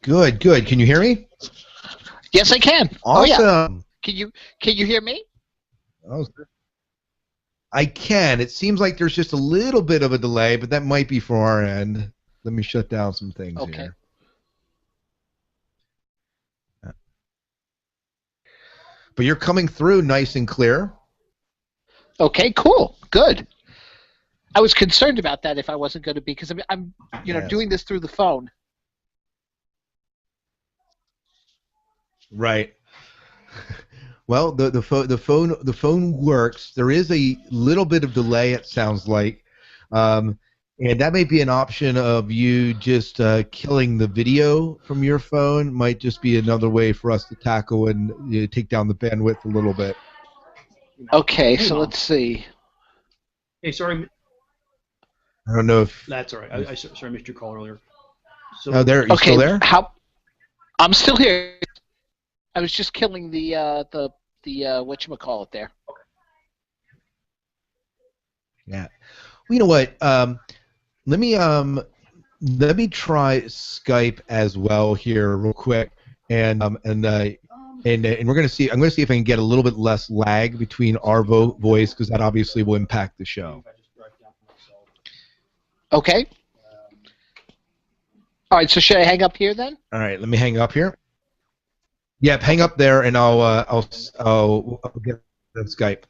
Good, good. Can you hear me? Yes, I can. Awesome. Oh, yeah. Can you hear me? Oh, I can. It seems like there's just a little bit of a delay, but that might be from our end. Let me shut down some things Okay. here. But you're coming through nice and clear. Okay, cool. Good. I was concerned about that if I wasn't going to be, because I'm Yes. doing this through the phone. Right. Well, the phone works. There is a little bit of delay, it sounds like, and that may be an option of you just killing the video from your phone. Might just be another way for us to tackle and take down the bandwidth a little bit. Okay, Hey, so Mom. let's see. Hey, sorry. I don't know if. That's all right. Sorry, I missed your call earlier. So, Oh, there. You Okay, still there? I'm still here. I was just killing the whatchamacallit there. Yeah. Well, you know what? Let me try Skype as well here real quick, and we're gonna see. I'm gonna see if I can get a little bit less lag between our voice, because that obviously will impact the show. Okay. All right. So should I hang up here then? All right. Let me hang up here. Yep. Hang up there, and I'll get on Skype.